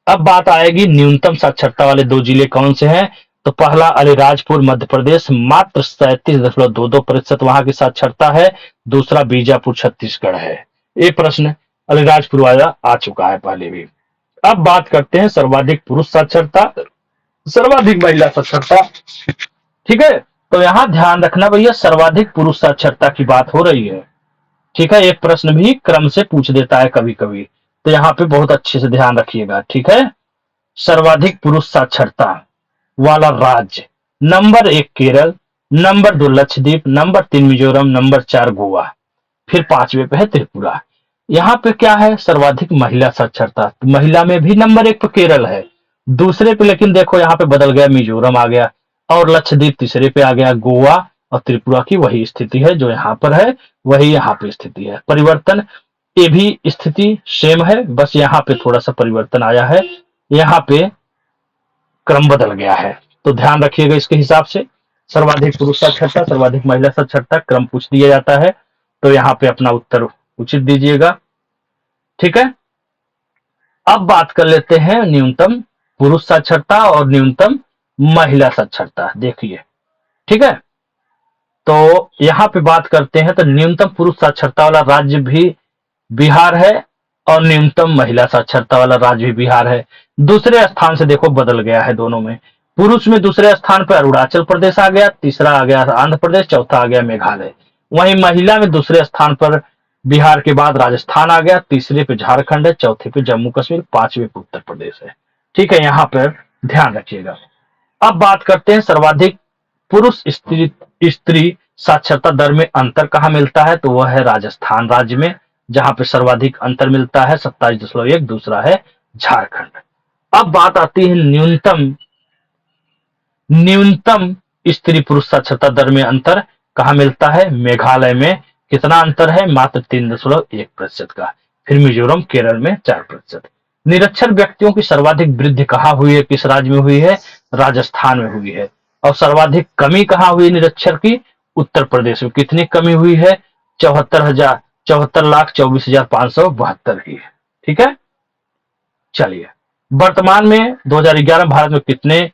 अब बात आएगी न्यूनतम साक्षरता वाले 2 जिले कौन से हैं, तो पहला अलीराजपुर मध्य प्रदेश, मात्र 37.22% वहां की साक्षरता है। दूसरा बीजापुर छत्तीसगढ़ है। ये प्रश्न अलीराजपुर वाला आ चुका है पहले भी। अब बात करते हैं सर्वाधिक पुरुष साक्षरता, सर्वाधिक महिला साक्षरता। ठीक है, तो यहां ध्यान रखना भैया, सर्वाधिक पुरुष साक्षरता की बात हो रही है। ठीक है, एक प्रश्न भी क्रम से पूछ देता है कभी कभी, तो यहाँ पे बहुत अच्छे से ध्यान रखिएगा। ठीक है, सर्वाधिक पुरुष साक्षरता वाला राज्य number 1 Kerala, number 2 Lakshadweep, number 3 Mizoram, number 4 Goa, फिर 5वें पे है त्रिपुरा। यहाँ पे क्या है, सर्वाधिक महिला साक्षरता, महिला में भी नंबर 1 पे केरल है, दूसरे पे लेकिन देखो यहाँ पे बदल गया, मिजोरम आ गया और लक्षद्वीप तीसरे पे आ गया, गोवा और त्रिपुरा की वही स्थिति है जो यहाँ पर है, वही यहाँ पे स्थिति है। परिवर्तन, ये भी स्थिति सेम है, बस यहाँ पे थोड़ा सा परिवर्तन आया है, यहाँ पे क्रम बदल गया है। तो ध्यान रखिएगा इसके हिसाब से, सर्वाधिक पुरुष साक्षरता, सर्वाधिक महिला साक्षरता, क्रम पूछ दिया जाता है, तो यहाँ पे अपना उत्तर उचित दीजिएगा। ठीक है, अब बात कर लेते हैं न्यूनतम पुरुष साक्षरता और न्यूनतम महिला साक्षरता। देखिए, ठीक है, तो यहाँ पे बात करते हैं तो न्यूनतम पुरुष साक्षरता वाला राज्य भी बिहार है और न्यूनतम महिला साक्षरता वाला राज्य भी बिहार है। दूसरे स्थान से देखो बदल गया है दोनों में। पुरुष में दूसरे स्थान पर अरुणाचल प्रदेश आ गया, तीसरा आ गया आंध्र प्रदेश, चौथा आ गया मेघालय। वहीं महिला में दूसरे स्थान पर बिहार के बाद राजस्थान आ गया, तीसरे पे झारखंड है, चौथे पे जम्मू कश्मीर, पांचवें पे उत्तर प्रदेश है। ठीक है, यहाँ पर ध्यान रखिएगा। अब बात करते हैं सर्वाधिक पुरुष स्त्री स्त्री साक्षरता दर में अंतर कहाँ मिलता है, तो वह है राजस्थान राज्य में, जहां पे सर्वाधिक अंतर मिलता है 27.1, दूसरा है झारखंड। अब बात आती है न्यूनतम स्त्री पुरुष साक्षरता दर में अंतर कहाँ मिलता है, मेघालय में कितना अंतर है, मात्र 3.1% का। फिर मिजोरम, केरल में 4%। निरक्षर व्यक्तियों की सर्वाधिक वृद्धि कहाँ हुई है, किस राज्य में हुई है, राजस्थान में हुई है। और सर्वाधिक कमी कहाँ हुई निरक्षर की, उत्तर प्रदेश में। कितनी कमी हुई है, 74,24,572 की। ठीक है, चलिए, वर्तमान में 2011 भारत में कितने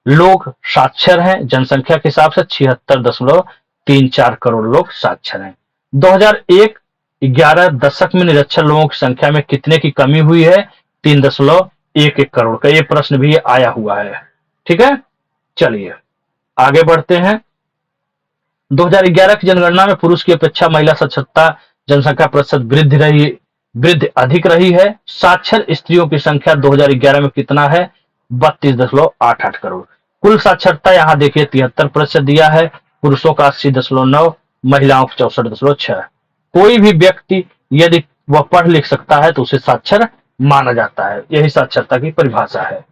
लोग साक्षर हैं, जनसंख्या के हिसाब से 76.34 करोड़ लोग साक्षर हैं। 2001-11 दशक में निरक्षर लोगों की संख्या में कितने की कमी हुई है, 3.11 करोड़ का। ये प्रश्न भी आया हुआ है। ठीक है, चलिए आगे बढ़ते हैं। 2011 की जनगणना में पुरुष की अपेक्षा महिला साक्षरता जनसंख्या प्रतिशत वृद्धि अधिक रही है। साक्षर स्त्रियों की संख्या 2011 में कितना है, 32.88 करोड़। कुल साक्षरता यहाँ देखिए 73% दिया है, पुरुषों का 80.9, महिलाओं का 64.6। कोई भी व्यक्ति यदि वह पढ़ लिख सकता है तो उसे साक्षर माना जाता है, यही साक्षरता की परिभाषा है।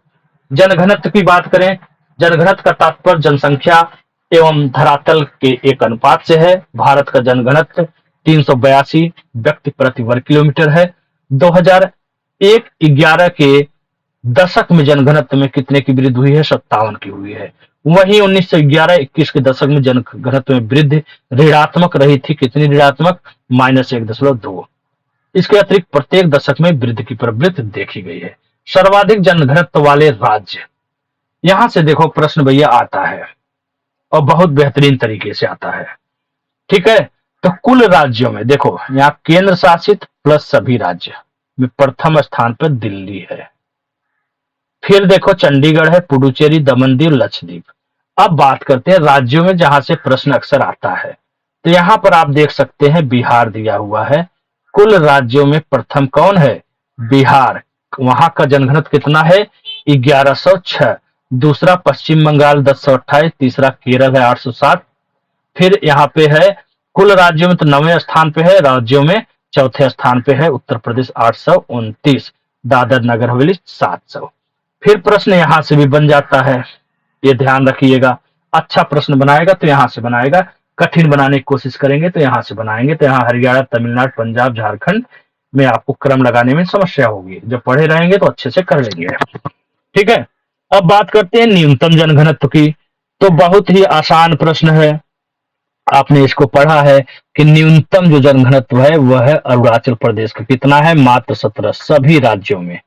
जनघनत्व की बात करें, जनघनत्व का तात्पर्य जनसंख्या एवं धरातल के एक अनुपात से है। भारत का जनघनत्व 382 व्यक्ति प्रति वर्ग किलोमीटर है। 2001-11 के दशक में जनघनत्व में कितने की वृद्धि हुई है, 57 की हुई है। वहीं 1911-21 के दशक में जनघनत्व में वृद्धि ऋणात्मक रही थी, कितनी ऋणात्मक, -1.2। इसके अतिरिक्त प्रत्येक दशक में वृद्धि की प्रवृत्ति देखी गई है। सर्वाधिक जनघनत्व वाले राज्य, यहां से देखो प्रश्न भैया आता है और बहुत बेहतरीन तरीके से आता है। ठीक है, तो कुल राज्यों में देखो, यहाँ केंद्र शासित प्लस सभी राज्य में प्रथम स्थान पर दिल्ली है। फिर देखो चंडीगढ़ है, पुडुचेरी, दमन दीव, लक्षद्वीप। अब बात करते हैं राज्यों में जहां से प्रश्न अक्सर आता है, तो यहाँ पर आप देख सकते हैं बिहार दिया हुआ है। कुल राज्यों में प्रथम कौन है, बिहार। वहां का जनघनत्व कितना है, 1106। दूसरा पश्चिम बंगाल 1028, तीसरा केरल है 807। फिर यहाँ पे है कुल राज्यों में तो 9वें स्थान पे है, राज्यों में चौथे स्थान पे है उत्तर प्रदेश 829, दादर नगर हवेली 700। फिर प्रश्न यहां से भी बन जाता है, ये ध्यान रखिएगा। अच्छा प्रश्न बनाएगा तो यहां से बनाएगा, कठिन बनाने की कोशिश करेंगे तो यहां से बनाएंगे, तो यहाँ हरियाणा, तमिलनाडु, पंजाब, झारखंड में आपको क्रम लगाने में समस्या होगी। जब पढ़े रहेंगे तो अच्छे से कर लेंगे। ठीक है, अब बात करते हैं न्यूनतम जनघनत्व की, तो बहुत ही आसान प्रश्न है, आपने इसको पढ़ा है कि न्यूनतम जो जनघनत्व है वह है अरुणाचल प्रदेश का, कितना है, मात्र 17 सभी राज्यों में।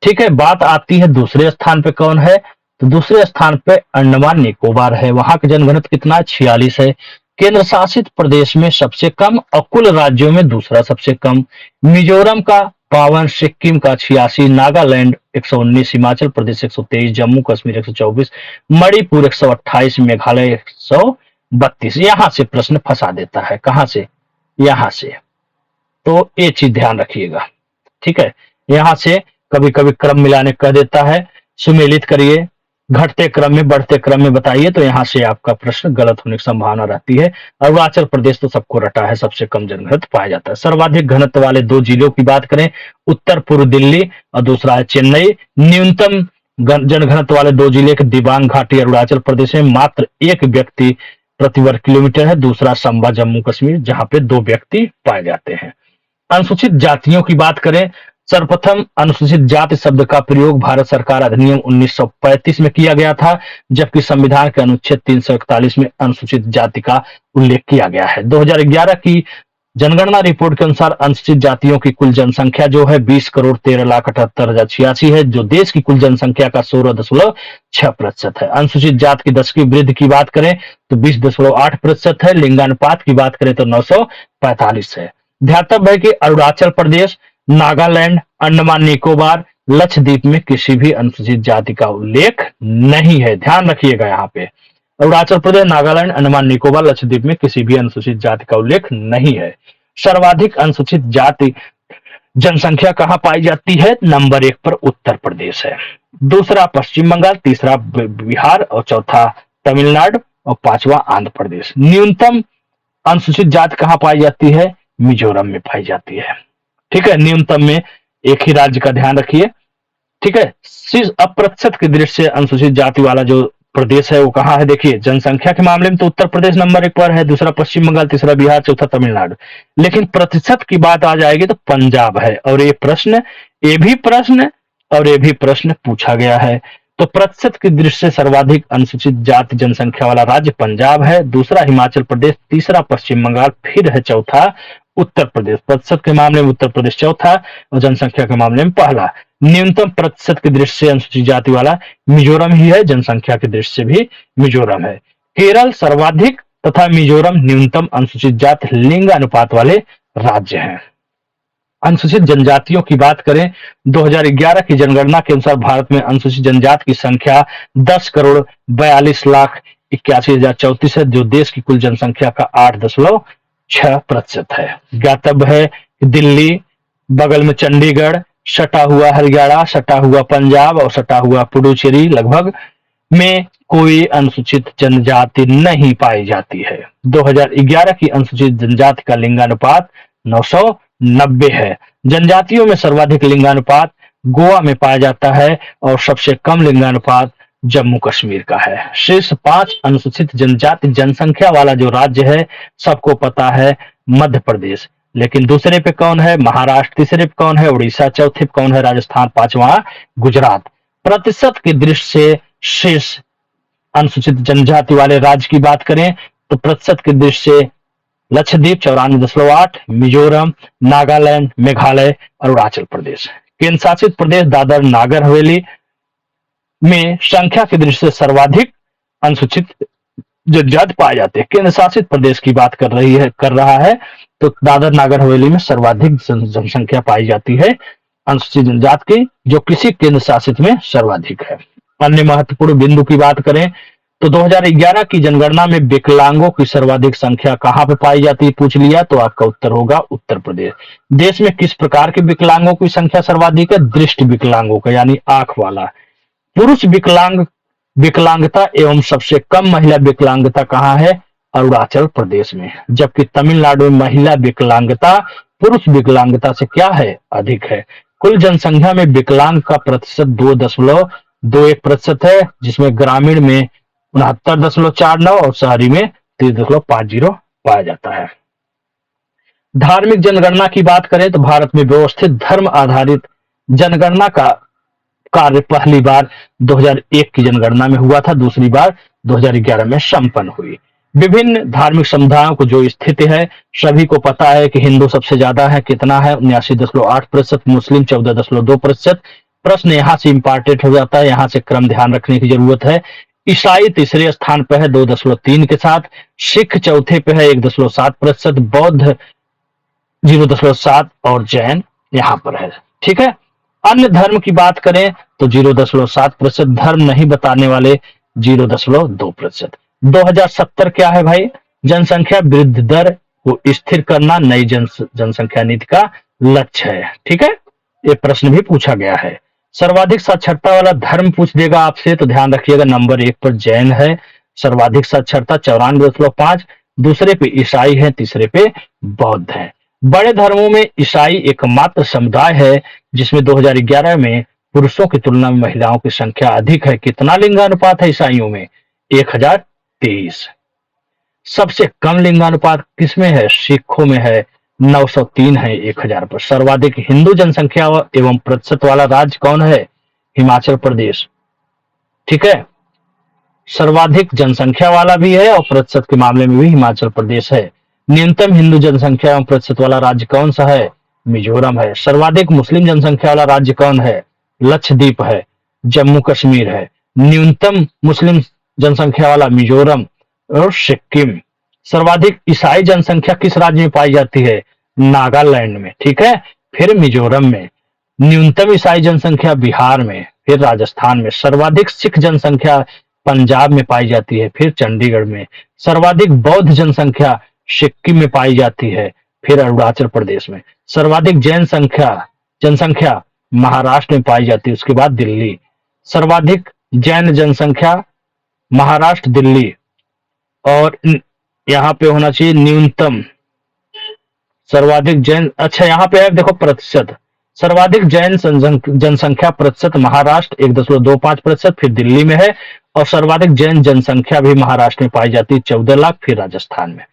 ठीक है, बात आती है दूसरे स्थान पे कौन है, तो दूसरे स्थान पे अंडमान निकोबार है, वहां का जनघनत्व कितना है, 46 है। केंद्र शासित प्रदेश में सबसे कम और कुल राज्यों में दूसरा सबसे कम। मिजोरम का 52, सिक्किम का 86, नागालैंड 119, हिमाचल प्रदेश 123, जम्मू कश्मीर 124, मणिपुर 128, मेघालय 132। यहां से प्रश्न फंसा देता है, कहां से, यहां से। तो ये चीज ध्यान रखिएगा। ठीक है, यहां से कभी कभी क्रम मिलाने कह देता है, सुमेलित करिए, घटते क्रम में बढ़ते क्रम में बताइए, तो यहां से आपका प्रश्न गलत होने की संभावना रहती है। अरुणाचल प्रदेश तो सबको रटा है, सबसे कम जनघनत्व पाया जाता है। सर्वाधिक घनत्व वाले दो जिलों की बात करें, उत्तर पूर्व दिल्ली और दूसरा है चेन्नई। न्यूनतम जनघनत्व वाले 2 जिले के दिबांग घाटी अरुणाचल प्रदेश में मात्र 1 व्यक्ति प्रति वर्ग किलोमीटर है। दूसरा संबा जम्मू कश्मीर, जहां पे 2 व्यक्ति पाए जाते हैं। अनुसूचित जातियों की बात करें, सर्वप्रथम अनुसूचित जाति शब्द का प्रयोग भारत सरकार अधिनियम 1935 में किया गया था, जबकि संविधान के अनुच्छेद 341 में अनुसूचित जाति का उल्लेख किया गया है। 2011 की जनगणना रिपोर्ट के अनुसार अनुसूचित जातियों की कुल जनसंख्या जो है 20,13,78,086 है, जो देश की कुल जनसंख्या का 16.6% है। अनुसूचित जाति की दशकीय वृद्धि की बात करें तो 20.8% है। लिंगानुपात की बात करें तो 945 है। ध्यातव्य है कि अरुणाचल प्रदेश, नागालैंड, अंडमान निकोबार, लक्षद्वीप में किसी भी अनुसूचित जाति का उल्लेख नहीं है। ध्यान रखिएगा यहाँ पे अरुणाचल प्रदेश, नागालैंड, अंडमान निकोबार, लक्षद्वीप में किसी भी अनुसूचित जाति का उल्लेख नहीं है। सर्वाधिक अनुसूचित जाति जनसंख्या कहां पाई जाती है? नंबर 1 पर उत्तर प्रदेश है, दूसरा पश्चिम बंगाल, तीसरा बिहार और चौथा तमिलनाडु और पांचवा आंध्र प्रदेश। न्यूनतम अनुसूचित जाति कहां पाई जाती है? मिजोरम में पाई जाती है। ठीक है, न्यूनतम में एक ही राज्य का ध्यान रखिए। ठीक है, अब प्रतिशत की दृष्टि से अनुसूचित जाति वाला जो प्रदेश है वो कहाँ है? देखिए, जनसंख्या के मामले में तो उत्तर प्रदेश नंबर 1 पर है, दूसरा पश्चिम बंगाल, तीसरा बिहार, चौथा तमिलनाडु। लेकिन प्रतिशत की बात आ जाएगी तो पंजाब है। और ये भी प्रश्न पूछा गया है। तो प्रतिशत की दृष्टि से सर्वाधिक अनुसूचित जाति जनसंख्या वाला राज्य पंजाब है, दूसरा हिमाचल प्रदेश, तीसरा पश्चिम बंगाल, फिर है चौथा उत्तर प्रदेश। प्रतिशत के मामले में उत्तर प्रदेश चौथा और जनसंख्या के मामले में पहला। न्यूनतम प्रतिशत की दृष्टि से अनुसूचित जाति वाला मिजोरम ही है, जनसंख्या की दृष्टि से भी मिजोरम है। केरल सर्वाधिक तथा मिजोरम न्यूनतम अनुसूचित जाति लिंग अनुपात वाले राज्य हैं। अनुसूचित जनजातियों की बात करें, 2011 की जनगणना के अनुसार भारत में अनुसूचित जनजाति की संख्या 10,42,81,034 है, जो देश की कुल जनसंख्या का 8.6% है। ज्ञातव्य है कि दिल्ली, बगल में चंडीगढ़, सटा हुआ हरियाणा, सटा हुआ पंजाब और सटा हुआ पुडुचेरी लगभग में कोई अनुसूचित जनजाति नहीं पाई जाती है। 2011 की अनुसूचित जनजाति का लिंगानुपात 990 है। जनजातियों में सर्वाधिक लिंगानुपात गोवा में पाया जाता है और सबसे कम लिंगानुपात जम्मू कश्मीर का है। शीर्ष 5 अनुसूचित जनजाति जनसंख्या वाला जो राज्य है सबको पता है मध्य प्रदेश, लेकिन दूसरे पे कौन है? महाराष्ट्र। तीसरे पे कौन है? उड़ीसा। चौथे पे कौन है? राजस्थान। पांचवा गुजरात। प्रतिशत की दृष्टि से शीर्ष अनुसूचित जनजाति वाले राज्य की बात करें तो प्रतिशत की दृष्टि से लक्षद्वीप 94.8, मिजोरम, नागालैंड, मेघालय, अरुणाचल प्रदेश। केंद्र शासित प्रदेश दादर नागर हवेली में संख्या की दृष्टि से सर्वाधिक अनुसूचित जनजाति पाए जाते हैं। केंद्र शासित प्रदेश की बात कर रहा है तो दादर नागर हवेली में सर्वाधिक जनसंख्या पाई जाती है अनुसूचित जनजाति की, जो किसी केंद्र शासित में सर्वाधिक है। अन्य महत्वपूर्ण बिंदु की बात करें तो 2011 की जनगणना में विकलांगों की सर्वाधिक संख्या कहां पे पाई जाती है? पूछ लिया तो आपका उत्तर होगा उत्तर प्रदेश। देश में किस प्रकार के विकलांगों की संख्या सर्वाधिक है? दृष्टि विकलांगों का, यानी आंख वाला। पुरुष विकलांगता एवं सबसे कम महिला विकलांगता कहां है? अरुणाचल प्रदेश में। जबकि तमिलनाडु में महिला विकलांगता पुरुष विकलांगता से क्या है? अधिक है। कुल जनसंख्या में विकलांग का प्रतिशत 2.21% है, जिसमें ग्रामीण में 69.49 और शहरी में 30.50 पाया जाता है। धार्मिक जनगणना की बात करें तो भारत में व्यवस्थित धर्म आधारित जनगणना का कार्य पहली बार 2001 की जनगणना में हुआ था, दूसरी बार 2011 में संपन्न हुई। विभिन्न धार्मिक समुदायों को जो स्थिति है, सभी को पता है कि हिंदू सबसे ज्यादा है, कितना है? 79.8%, मुस्लिम 14.2%। प्रश्न यहाँ से इंपॉर्टेंट हो जाता है, यहाँ से क्रम ध्यान रखने की जरूरत है। ईसाई तीसरे स्थान पर है 2.3 के साथ, सिख चौथे पे है 1.7%, बौद्ध 0.7 और जैन यहाँ पर है। ठीक है, अन्य धर्म की बात करें तो 0.7%, धर्म नहीं बताने वाले 0.2%। 2070 क्या है भाई? जनसंख्या वृद्धि दर को स्थिर करना नई जनसंख्या नीति का लक्ष्य है। ठीक है, ये प्रश्न भी पूछा गया है। सर्वाधिक साक्षरता वाला धर्म पूछ देगा आपसे तो ध्यान रखिएगा, नंबर 1 पर जैन है, सर्वाधिक साक्षरता 94.5, दूसरे पे ईसाई है, तीसरे पे बौद्ध है। बड़े धर्मों में ईसाई एकमात्र समुदाय है जिसमें 2011 में पुरुषों की तुलना में महिलाओं की संख्या अधिक है। कितना लिंगानुपात है ईसाइयों में? 1023। सबसे कम लिंगानुपात किसमें है? सिखों में है, 903 है 1000 पर। सर्वाधिक हिंदू जनसंख्या एवं प्रतिशत वाला राज्य कौन है? हिमाचल प्रदेश। ठीक है, सर्वाधिक जनसंख्या वाला भी है और प्रतिशत के मामले में भी हिमाचल प्रदेश है। न्यूनतम हिंदू जनसंख्या एवं प्रतिशत वाला राज्य कौन सा है? मिजोरम है। सर्वाधिक मुस्लिम जनसंख्या वाला राज्य कौन है? लक्षद्वीप है, जम्मू कश्मीर है। न्यूनतम मुस्लिम जनसंख्या वाला मिजोरम और सिक्किम। सर्वाधिक ईसाई जनसंख्या किस राज्य में पाई जाती है? नागालैंड में। ठीक है, फिर मिजोरम में। न्यूनतम ईसाई जनसंख्या बिहार में, फिर राजस्थान में। सर्वाधिक सिख जनसंख्या पंजाब में पाई जाती है, फिर चंडीगढ़ में। सर्वाधिक बौद्ध जनसंख्या सिक्किम में पाई जाती है, फिर अरुणाचल प्रदेश में। सर्वाधिक जैन जनसंख्या महाराष्ट्र में पाई जाती है, उसके बाद दिल्ली। सर्वाधिक जैन जनसंख्या महाराष्ट्र, दिल्ली। और यहाँ पे होना चाहिए न्यूनतम सर्वाधिक जैन। अच्छा, यहाँ पे है देखो प्रतिशत। सर्वाधिक जैन जनसंख्या प्रतिशत महाराष्ट्र 1.25%, फिर दिल्ली में है। और सर्वाधिक जैन जनसंख्या भी महाराष्ट्र में पाई जाती है, 14 लाख, फिर राजस्थान में।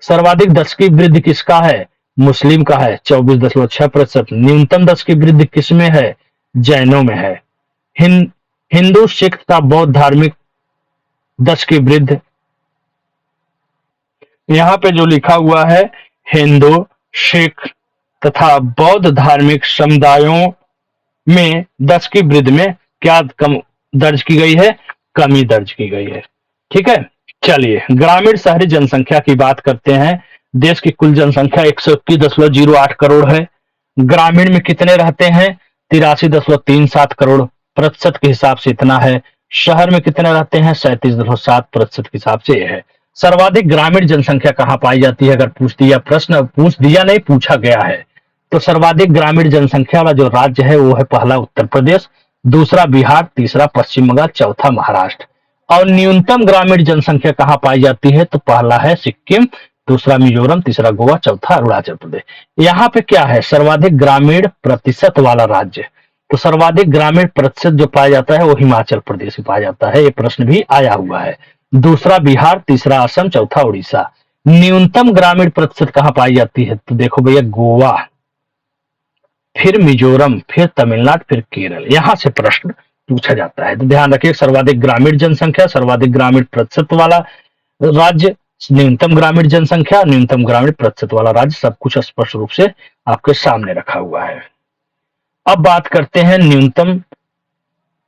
सर्वाधिक दशकीय वृद्धि किसका है? मुस्लिम का है, 24.6%। न्यूनतम दशकीय वृद्धि किसमें है? जैनों में है। हिंदू, सिख तथा बौद्ध धार्मिक दशकीय वृद्धि, यहाँ पे जो लिखा हुआ है, हिंदू, सिख तथा बौद्ध धार्मिक समुदायों में दशकीय वृद्धि में क्या कम दर्ज की गई है? कमी दर्ज की गई है। ठीक है, चलिए ग्रामीण शहरी जनसंख्या की बात करते हैं। देश की कुल जनसंख्या 121.08 करोड़ है। ग्रामीण में कितने रहते हैं? 83.37 करोड़। प्रतिशत के हिसाब से इतना है। शहर में कितने रहते हैं? 37.7% के हिसाब से यह है। सर्वाधिक ग्रामीण जनसंख्या कहाँ पाई जाती है? अगर पूछ दिया नहीं, पूछा गया है तो सर्वाधिक ग्रामीण जनसंख्या वाला जो राज्य है वो है पहला उत्तर प्रदेश, दूसरा बिहार, तीसरा पश्चिम बंगाल, चौथा महाराष्ट्र। और न्यूनतम ग्रामीण जनसंख्या कहाँ पाई जाती है? तो पहला है सिक्किम, दूसरा मिजोरम, तीसरा गोवा, चौथा अरुणाचल प्रदेश। यहाँ पे क्या है? सर्वाधिक ग्रामीण प्रतिशत वाला राज्य। तो सर्वाधिक ग्रामीण प्रतिशत जो पाया जाता है वो हिमाचल प्रदेश में पाया जाता है। ये प्रश्न भी आया हुआ है। दूसरा बिहार, तीसरा असम, चौथा उड़ीसा। न्यूनतम ग्रामीण प्रतिशत कहाँ पाई जाती है? तो देखो भैया, गोवा, फिर मिजोरम, फिर तमिलनाडु, फिर केरल। यहां से प्रश्न पूछा जाता है, तो ध्यान रखिए। सर्वाधिक ग्रामीण जनसंख्या, सर्वाधिक ग्रामीण प्रतिशत वाला राज्य, न्यूनतम ग्रामीण जनसंख्या, न्यूनतम ग्रामीण प्रतिशत वाला राज्य, सब कुछ स्पष्ट रूप से आपके सामने रखा हुआ है। अब बात करते हैं न्यूनतम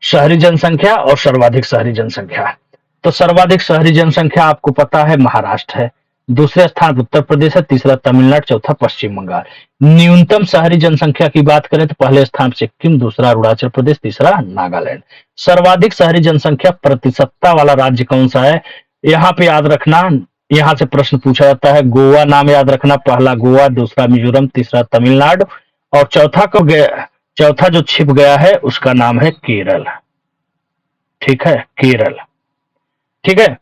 शहरी जनसंख्या और सर्वाधिक शहरी जनसंख्या। तो सर्वाधिक शहरी जनसंख्या आपको पता है महाराष्ट्र है, दूसरे स्थान पर उत्तर प्रदेश है, तीसरा तमिलनाडु, चौथा पश्चिम बंगाल। न्यूनतम शहरी जनसंख्या की बात करें तो पहले स्थान सिक्किम, दूसरा अरुणाचल प्रदेश, तीसरा नागालैंड। सर्वाधिक शहरी जनसंख्या प्रतिशतता वाला राज्य कौन सा है? यहाँ पे याद रखना, यहाँ से प्रश्न पूछा जाता है। गोवा नाम याद रखना, पहला गोवा, दूसरा मिजोरम, तीसरा तमिलनाडु और चौथा जो छिप गया है उसका नाम है केरल। ठीक है, केरल। ठीक है,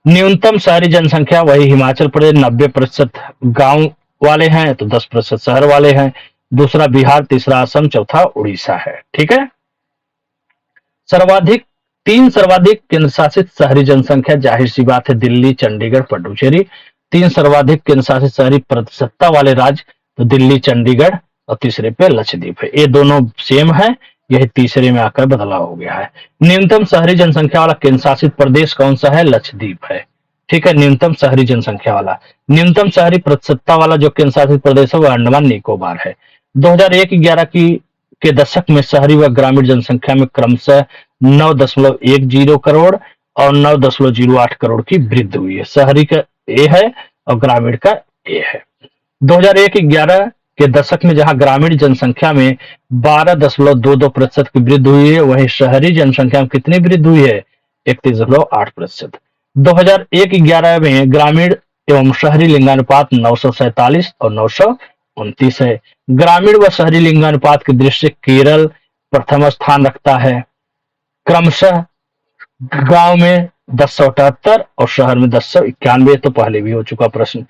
न्यूनतम शहरी जनसंख्या वही हिमाचल प्रदेश, 90% गांव वाले हैं तो 10% शहर वाले हैं। दूसरा बिहार, तीसरा असम, चौथा उड़ीसा है। ठीक है, तीन सर्वाधिक केंद्र शासित शहरी जनसंख्या, जाहिर सी बात है दिल्ली, चंडीगढ़, पुडुचेरी। तीन सर्वाधिक केंद्र शासित शहरी प्रतिशतता वाले राज्य तो दिल्ली, चंडीगढ़ और तीसरे पे लक्षद्वीप है। ये दोनों सेम है, यही तीसरे में आकर बदलाव हो गया है। न्यूनतम शहरी जनसंख्या वाला केंद्र शासित प्रदेश कौन सा है? लक्षद्वीप है। ठीक है, न्यूनतम शहरी जनसंख्या वाला। न्यूनतम शहरी प्रतिशतता वाला जो केंद्र शासित प्रदेश है वो अंडमान निकोबार है। 2001-11 के दशक में शहरी व ग्रामीण जनसंख्या में क्रमशः 9.10 करोड़ और 9.08 करोड़ की वृद्धि हुई है। शहरी का ए है और ग्रामीण का ए है। 2001-11 के दशक में जहां ग्रामीण जनसंख्या में 12.22% की वृद्धि हुई है, वहीं शहरी जनसंख्या में कितनी वृद्धि हुई है? 31.8%। 2001-11 में ग्रामीण एवं शहरी लिंगानुपात 947 और 929 है। ग्रामीण व शहरी लिंगानुपात की दृष्टि से केरल प्रथम स्थान रखता है, क्रमशः गांव में 1078 और शहर में 1091। तो पहले भी हो चुका प्रश्न।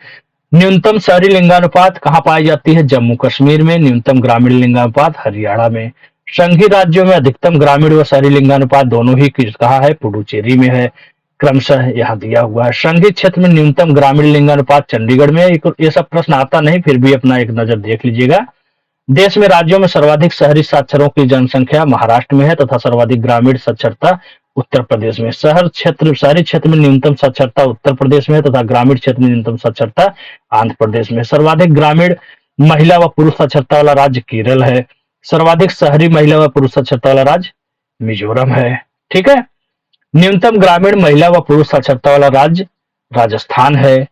न्यूनतम शहरी लिंगानुपात कहाँ पाई जाती है? जम्मू कश्मीर में। न्यूनतम ग्रामीण लिंगानुपात हरियाणा में। संघीय राज्यों में अधिकतम ग्रामीण व शहरी लिंगानुपात दोनों ही कहा है, पुडुचेरी में है, क्रमशः यहाँ दिया हुआ है। संघीय क्षेत्र में न्यूनतम ग्रामीण लिंगानुपात चंडीगढ़ में है। ये सब प्रश्न आता नहीं, फिर भी अपना एक नजर देख लीजिएगा। देश में राज्यों में सर्वाधिक शहरी साक्षरों की जनसंख्या महाराष्ट्र में है तथा सर्वाधिक ग्रामीण साक्षरता उत्तर प्रदेश में। शहरी क्षेत्र में न्यूनतम साक्षरता उत्तर प्रदेश में है तथा ग्रामीण क्षेत्र में न्यूनतम साक्षरता आंध्र प्रदेश में। सर्वाधिक ग्रामीण महिला व पुरुष साक्षरता वाला राज्य केरल है। सर्वाधिक शहरी महिला व पुरुष साक्षरता वाला राज्य मिजोरम है। ठीक है। न्यूनतम ग्रामीण महिला व पुरुष साक्षरता वाला राज्य राजस्थान है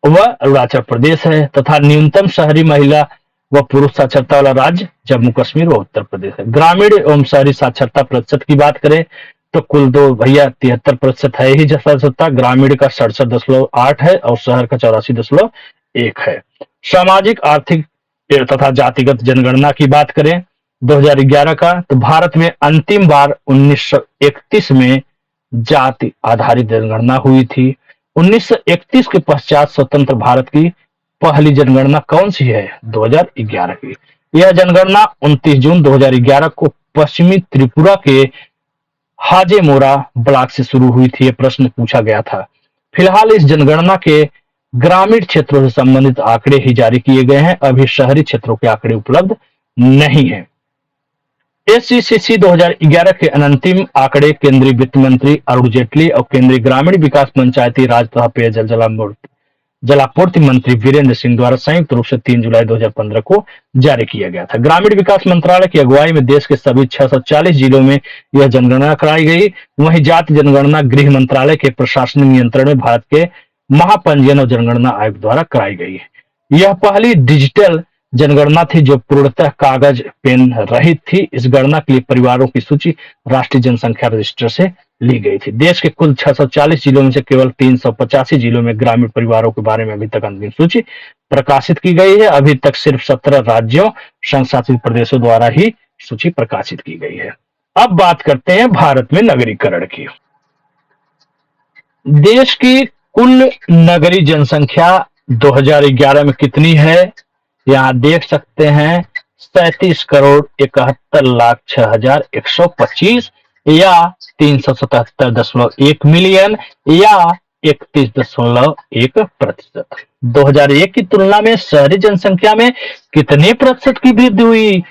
व अरुणाचल प्रदेश है तथा न्यूनतम शहरी महिला व पुरुष साक्षरता वाला राज्य जम्मू कश्मीर व उत्तर प्रदेश है। ग्रामीण एवं शहरी साक्षरता प्रतिशत की बात करें तो कुल दो भैया 73% है ही साक्षरता। ग्रामीण का 67.8 है और शहर का 84.1 है। सामाजिक आर्थिक तथा जातिगत जनगणना की बात करें 2011 का, तो भारत में अंतिम बार 1931 में जाति आधारित जनगणना हुई थी। 1931 के पश्चात स्वतंत्र भारत की पहली जनगणना कौन सी है? 2011 की। यह जनगणना 29 जून 2011 को पश्चिमी त्रिपुरा के हाजेमोरा ब्लॉक से शुरू हुई थी। यह प्रश्न पूछा गया था। फिलहाल इस जनगणना के ग्रामीण क्षेत्रों से संबंधित आंकड़े ही जारी किए गए हैं, अभी शहरी क्षेत्रों के आंकड़े उपलब्ध नहीं है। एससीसीसी 2011 के अंतिम आंकड़े केंद्रीय वित्त मंत्री अरुण जेटली और केंद्रीय ग्रामीण विकास, पंचायती राज तथा पेयजल जलापूर्ति मंत्री वीरेंद्र सिंह द्वारा संयुक्त रूप से 3 जुलाई 2015 को जारी किया गया था। ग्रामीण विकास मंत्रालय की अगुवाई में देश के सभी 640 जिलों में यह जनगणना कराई गई। वहीं जाति जनगणना गृह मंत्रालय के प्रशासनिक नियंत्रण में भारत के महापंजीयन और जनगणना आयोग द्वारा कराई गई है। यह पहली डिजिटल जनगणना थी जो पूर्णतः कागज पेन रहित थी। इस गणना के लिए परिवारों की सूची राष्ट्रीय जनसंख्या रजिस्टर से ली गई थी। देश के कुल 640 जिलों में से केवल 385 जिलों में ग्रामीण परिवारों के बारे में अभी तक अंतिम सूची प्रकाशित की गई है। अभी तक सिर्फ 17 राज्यों संघ शासित प्रदेशों द्वारा ही सूची प्रकाशित की गई है। अब बात करते हैं भारत में नगरीकरण की। देश की कुल नगरीय जनसंख्या 2011 में कितनी है? यहाँ देख सकते हैं 37,71,06,125 या 377.1 मिलियन या 31.1%। 2001 की तुलना में शहरी जनसंख्या में कितने प्रतिशत की वृद्धि हुई?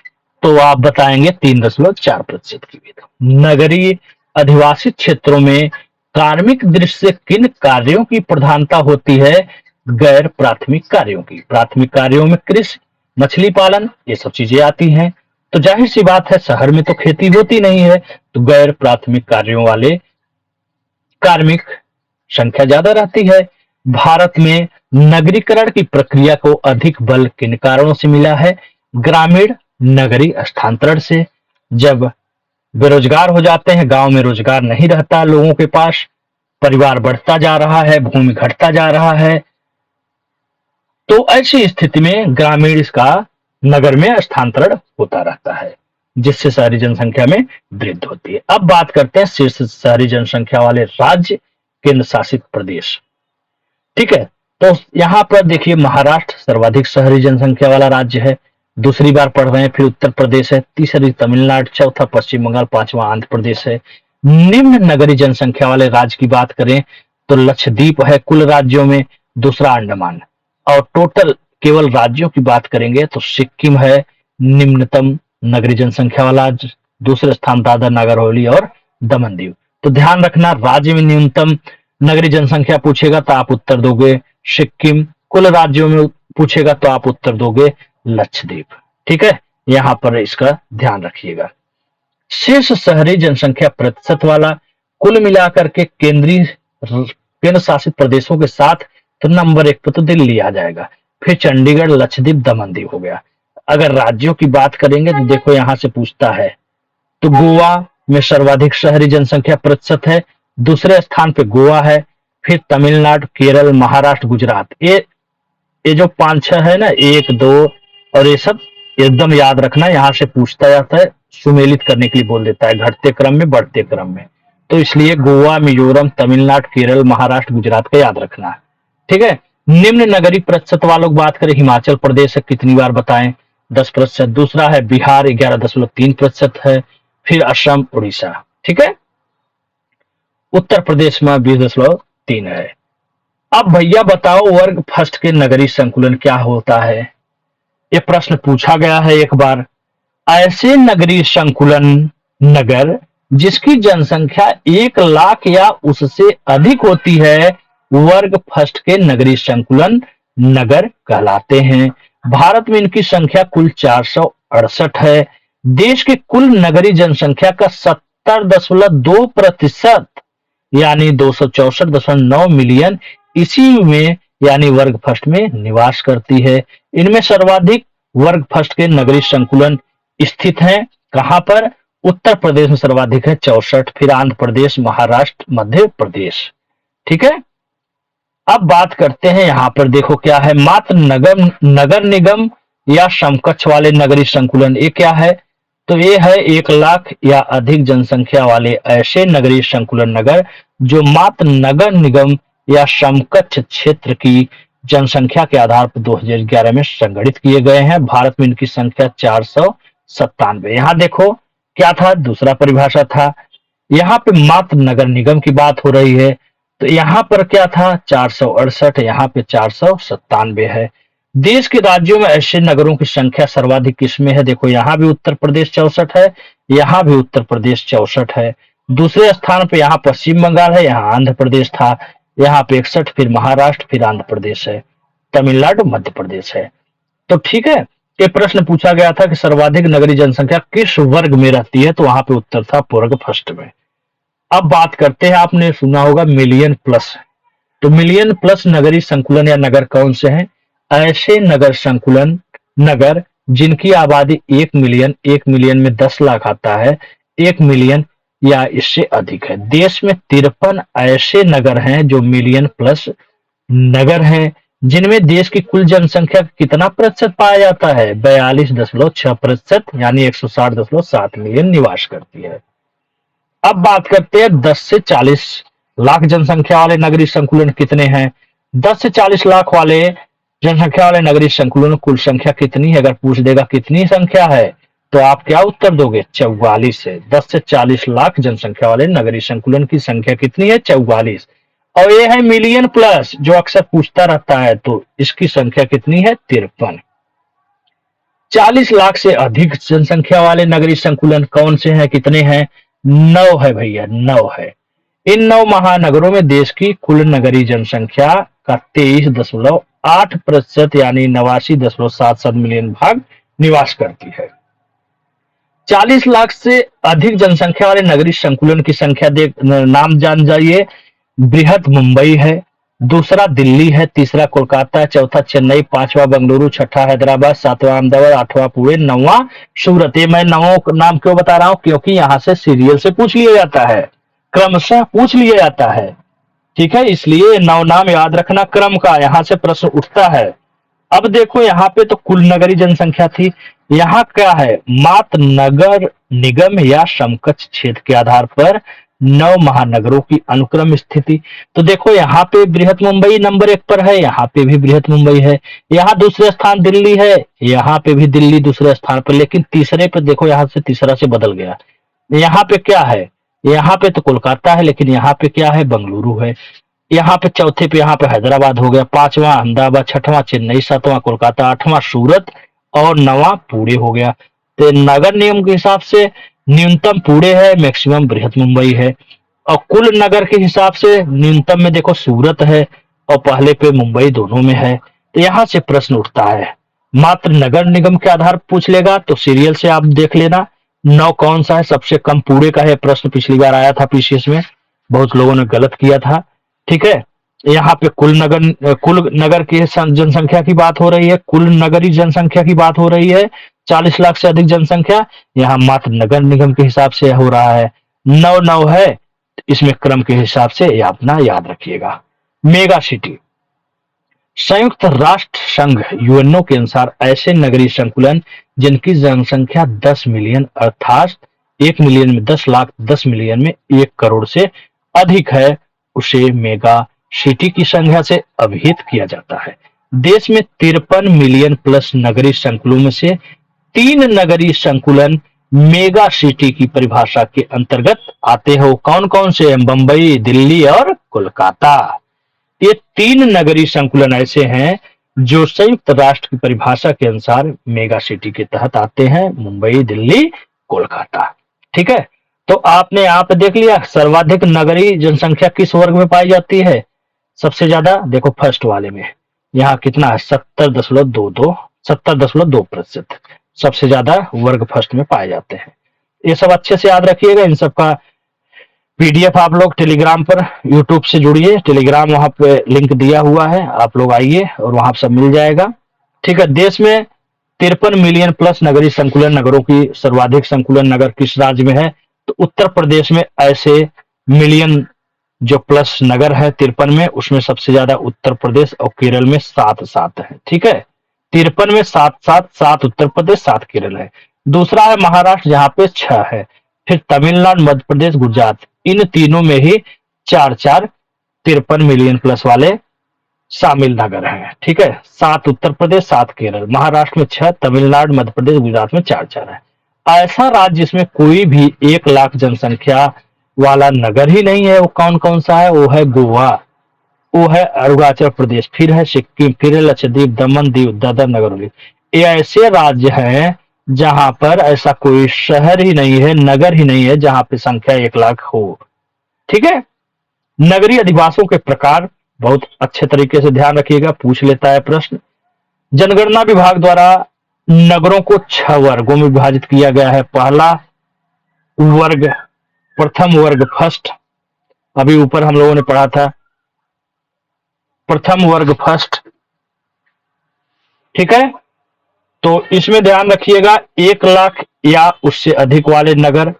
तो आप बताएंगे 3.4% की वृद्धि। नगरीय अधिवासित क्षेत्रों में कार्मिक दृष्टि से किन कार्यों की प्रधानता होती है? गैर प्राथमिक कार्यों की। प्राथमिक कार्यों में कृषि, मछली पालन, ये सब चीजें आती हैं। तो जाहिर सी बात है शहर में तो खेती होती नहीं है, तो गैर प्राथमिक कार्यों वाले कार्मिक संख्या ज्यादा रहती है। भारत में नगरीकरण की प्रक्रिया को अधिक बल किन कारणों से मिला है? ग्रामीण नगरीय स्थानांतरण से। जब बेरोजगार हो जाते हैं, गांव में रोजगार नहीं रहता लोगों के पास, परिवार बढ़ता जा रहा है, भूमि घटता जा रहा है, तो ऐसी स्थिति में ग्रामीण का नगर में स्थानांतरण होता रहता है, जिससे शहरी जनसंख्या में वृद्धि होती है। अब बात करते हैं शीर्ष शहरी जनसंख्या वाले राज्य, केंद्र शासित प्रदेश। ठीक है, तो यहाँ पर देखिए महाराष्ट्र सर्वाधिक शहरी जनसंख्या वाला राज्य है, दूसरी बार पढ़ रहे हैं। फिर उत्तर प्रदेश है, तीसरी तमिलनाडु, चौथा पश्चिम बंगाल, पांचवा आंध्र प्रदेश है। निम्न नगरीय जनसंख्या वाले राज्य की बात करें तो लक्षद्वीप है कुल राज्यों में, दूसरा अंडमान, और टोटल केवल राज्यों की बात करेंगे तो सिक्किम है निम्नतम नगरीय जनसंख्या वाला, दूसरे स्थान दादर नगर हवेली और दमन दीव। तो ध्यान रखना, राज्य में न्यूनतम नगरीय जनसंख्या पूछेगा तो आप उत्तर दोगे सिक्किम, कुल राज्यों में पूछेगा तो आप उत्तर दोगे लक्षद्वीप। ठीक है, यहाँ पर इसका ध्यान रखिएगा। शेष शहरी जनसंख्या प्रतिशत वाला कुल मिलाकर के केंद्र शासित प्रदेशों के साथ तो नंबर 1 पर तो दिल्ली आ जाएगा, फिर चंडीगढ़, लक्षद्वीप, दमन दीव हो गया। अगर राज्यों की बात करेंगे तो देखो यहां से पूछता है तो गोवा में सर्वाधिक शहरी जनसंख्या प्रतिशत है, दूसरे स्थान पे गोवा है, फिर तमिलनाडु, केरल, महाराष्ट्र, गुजरात। ये जो 5-6 है ना, 1, 2 और ये सब एकदम याद रखना, यहाँ से पूछता जाता है, सुमेलित करने के लिए बोल देता है, घटते क्रम में बढ़ते क्रम में। तो इसलिए गोवा, मिजोरम, तमिलनाडु, केरल, महाराष्ट्र, गुजरात का याद रखना। ठीक है, निम्न नगरीय प्रतिशत वालों की बात करें, हिमाचल प्रदेश है, कितनी बार बताएं, 10%, दूसरा है बिहार 11.3% है, फिर असम, उड़ीसा। ठीक है, उत्तर प्रदेश में 20.3 है। अब भैया बताओ वर्ग फर्स्ट के नगरीय संकुलन क्या होता है? ये प्रश्न पूछा गया है एक बार। ऐसे नगरीय संकुलन नगर जिसकी जनसंख्या 1 लाख या उससे अधिक होती है वर्ग फर्स्ट के नगरीय संकुलन नगर कहलाते हैं। भारत में इनकी संख्या कुल 468 है। देश की कुल नगरीय जनसंख्या का 70.2% यानी 264.9 मिलियन इसी में यानी वर्ग फर्स्ट में निवास करती है। इनमें सर्वाधिक वर्ग फर्स्ट के नगरीय संकुलन स्थित हैं। कहां पर? उत्तर प्रदेश में सर्वाधिक है 64, फिर आंध्र प्रदेश, महाराष्ट्र, मध्य प्रदेश। ठीक है, अब बात करते हैं यहां पर देखो क्या है, मात्र नगर निगम या समकक्ष वाले नगरीय संकुलन। ये क्या है? तो ये है 1 लाख या अधिक जनसंख्या वाले ऐसे नगरीय संकुलन नगर जो मात्र नगर निगम या समकक्ष क्षेत्र की जनसंख्या के आधार पर 2011 में संगठित किए गए हैं। भारत में इनकी संख्या 497। यहाँ देखो क्या था, दूसरा परिभाषा था। यहाँ पे मात्र नगर निगम की बात हो रही है, तो यहाँ पर क्या था 468, यहाँ पे 497 है। देश के राज्यों में ऐसे नगरों की संख्या सर्वाधिक किसमें है? देखो यहाँ भी उत्तर प्रदेश 64 है, यहाँ भी उत्तर प्रदेश 64 है। दूसरे स्थान पे यहाँ पश्चिम बंगाल है, यहाँ आंध्र प्रदेश था, यहाँ पे 61, फिर महाराष्ट्र, फिर आंध्र प्रदेश है, तमिलनाडु, मध्य प्रदेश है। तो ठीक है, ये प्रश्न पूछा गया था कि सर्वाधिक नगरीय जनसंख्या किस वर्ग में रहती है, तो वहां पे उत्तर था वर्ग फर्स्ट में। अब बात करते हैं, आपने सुना होगा मिलियन प्लस। तो मिलियन प्लस नगरीय संकुलन या नगर कौन से हैं? ऐसे नगर संकुलन नगर जिनकी आबादी 1 मिलियन में 10 लाख आता है, 1 मिलियन या इससे अधिक है। देश में 53 ऐसे नगर हैं जो मिलियन प्लस नगर हैं, जिनमें देश की कुल जनसंख्या का कितना प्रतिशत पाया जाता है? 42.6% यानी 160.7 मिलियन निवास करती है। अब बात करते हैं 10 से 40 लाख जनसंख्या वाले नगरीय संकुलन कितने हैं? 10 से 40 लाख वाले जनसंख्या वाले नगरीय संकुलन कुल संख्या कितनी है? अगर पूछ देगा कितनी संख्या है तो आप क्या उत्तर दोगे? 44 है। 10 से 40 लाख जनसंख्या वाले नगरीय संकुलन की संख्या कितनी है? 44। और ये है मिलियन प्लस जो अक्सर पूछता रहता है, तो इसकी संख्या कितनी है? 53। 40 लाख से अधिक जनसंख्या वाले नगरीय संकुलन कौन से हैं? कितने हैं? 9 है भैया, 9 है। इन 9 महानगरों में देश की कुल नगरीय जनसंख्या का 23.8% यानी 89.77 मिलियन भाग निवास करती है। 40 लाख से अधिक जनसंख्या वाले नगरीय संकुलन की संख्या देख नाम जान जाइए। बृहद मुंबई है, दूसरा दिल्ली है, तीसरा कोलकाता है, चौथा चेन्नई, पांचवा बेंगलुरु, छठा हैदराबाद, सातवां अहमदाबाद, आठवां पुणे, नौवां सूरत। ये मैं नौ नाम क्यों बता रहा हूं? क्योंकि यहां से सीरियल से पूछ लिया जाता है, क्रमशः पूछ लिया जाता है। ठीक है, इसलिए 9 नाम याद रखना क्रम का, यहां से प्रश्न उठता है। अब देखो यहाँ पे तो कुल नगरीय जनसंख्या थी, यहाँ क्या है? मात्र नगर निगम या समकक्ष क्षेत्र के आधार पर 9 महानगरों की अनुक्रम स्थिति। तो देखो यहाँ पे बृहत मुंबई नंबर 1 पर है, यहाँ पे भी बृहत मुंबई है, यहाँ दूसरे स्थान दिल्ली है, यहाँ पे भी दिल्ली दूसरे स्थान पर, लेकिन तीसरे पे देखो यहाँ से तीसरा से बदल गया। यहाँ पे क्या है? यहाँ पे तो कोलकाता है, लेकिन यहाँ पे क्या है? बेंगलुरु है। यहाँ पे चौथे पे यहाँ पे हैदराबाद हो गया, पांचवा अहमदाबाद, छठवां चेन्नई, सातवां कोलकाता, आठवां सूरत और नौवां पुणे हो गया। तो नगर निगम के हिसाब से न्यूनतम पुणे है, मैक्सिमम बृहत मुंबई है। और कुल नगर के हिसाब से न्यूनतम में देखो सूरत है और पहले पे मुंबई, दोनों में है। तो यहाँ से प्रश्न उठता है, मात्र नगर निगम के आधार पर पूछ लेगा तो सीरियल से आप देख लेना 9 कौन सा है? सबसे कम पुणे का है। प्रश्न पिछली बार आया था पीसीएस में, बहुत लोगों ने गलत किया था। ठीक है, यहाँ पे कुल नगर की जनसंख्या की बात हो रही है, कुल नगरीय जनसंख्या की बात हो रही है। 40 लाख से अधिक जनसंख्या यहाँ मात्र नगर निगम के हिसाब से हो रहा है। 9 है, इसमें क्रम के हिसाब से ये अपना याद रखिएगा। मेगा सिटी, संयुक्त राष्ट्र संघ यूएनओ के अनुसार ऐसे नगरीय संकुलन जिनकी जनसंख्या 10 मिलियन अर्थात 1 मिलियन में 10 लाख, 10 मिलियन में 1 करोड़ से अधिक है, उसे मेगा सिटी की संख्या से अभिहित किया जाता है। देश में 53 मिलियन प्लस नगरीय संकुलों में से तीन नगरीय संकुलन मेगा सिटी की परिभाषा के अंतर्गत आते हो? कौन कौन से हैं? बंबई, दिल्ली और कोलकाता। ये तीन नगरीय संकुलन ऐसे हैं जो संयुक्त राष्ट्र की परिभाषा के अनुसार मेगा सिटी के तहत आते हैं। मुंबई, दिल्ली, कोलकाता। ठीक है, तो आपने यहाँ पे देख लिया सर्वाधिक नगरीय जनसंख्या किस वर्ग में पाई जाती है? सबसे ज्यादा देखो फर्स्ट वाले में, यहाँ कितना है? 70.2%। सबसे ज्यादा वर्ग फर्स्ट में पाए जाते हैं। ये सब अच्छे से याद रखिएगा। इन सब का पीडीएफ आप लोग टेलीग्राम पर, यूट्यूब से जुड़िए, टेलीग्राम वहां पे लिंक दिया हुआ है, आप लोग आइए और वहां सब मिल जाएगा। ठीक है, देश में 53 मिलियन प्लस नगरीय संकुलन नगरों की सर्वाधिक संकुलन नगर किस राज्य में है? तो उत्तर प्रदेश में ऐसे मिलियन जो प्लस नगर है 53 में, उसमें सबसे ज्यादा उत्तर प्रदेश और केरल में 7 है। ठीक है, 53 में 7 उत्तर प्रदेश, 7 केरल है। दूसरा है महाराष्ट्र जहां पे 6 है। फिर तमिलनाडु, मध्य प्रदेश, गुजरात, इन तीनों में ही 4 53 मिलियन प्लस वाले शामिल नगर हैं। ठीक है, 7 उत्तर प्रदेश, 7 केरल, महाराष्ट्र में 6, तमिलनाडु, मध्य प्रदेश, गुजरात में 4 है। ऐसा राज्य जिसमें कोई भी 1 लाख जनसंख्या वाला नगर ही नहीं है, वो कौन कौन सा है? वो है गोवा, वो है अरुणाचल प्रदेश, फिर है सिक्किम, फिर है लक्षद्वीप, दमन दीव, दादर नगर हवेली। ये ऐसे राज्य हैं जहां पर ऐसा कोई शहर ही नहीं है, नगर ही नहीं है जहां पे संख्या 1 लाख हो। ठीक है, नगरीय अधिवासों के प्रकार बहुत अच्छे तरीके से ध्यान रखिएगा, पूछ लेता है प्रश्न। जनगणना विभाग द्वारा नगरों को 6 वर्गों में विभाजित किया गया है। पहला वर्ग, प्रथम वर्ग फर्स्ट, अभी ऊपर हम लोगों ने पढ़ा था, प्रथम वर्ग फर्स्ट। ठीक है, तो इसमें ध्यान रखिएगा 1 लाख या उससे अधिक वाले नगर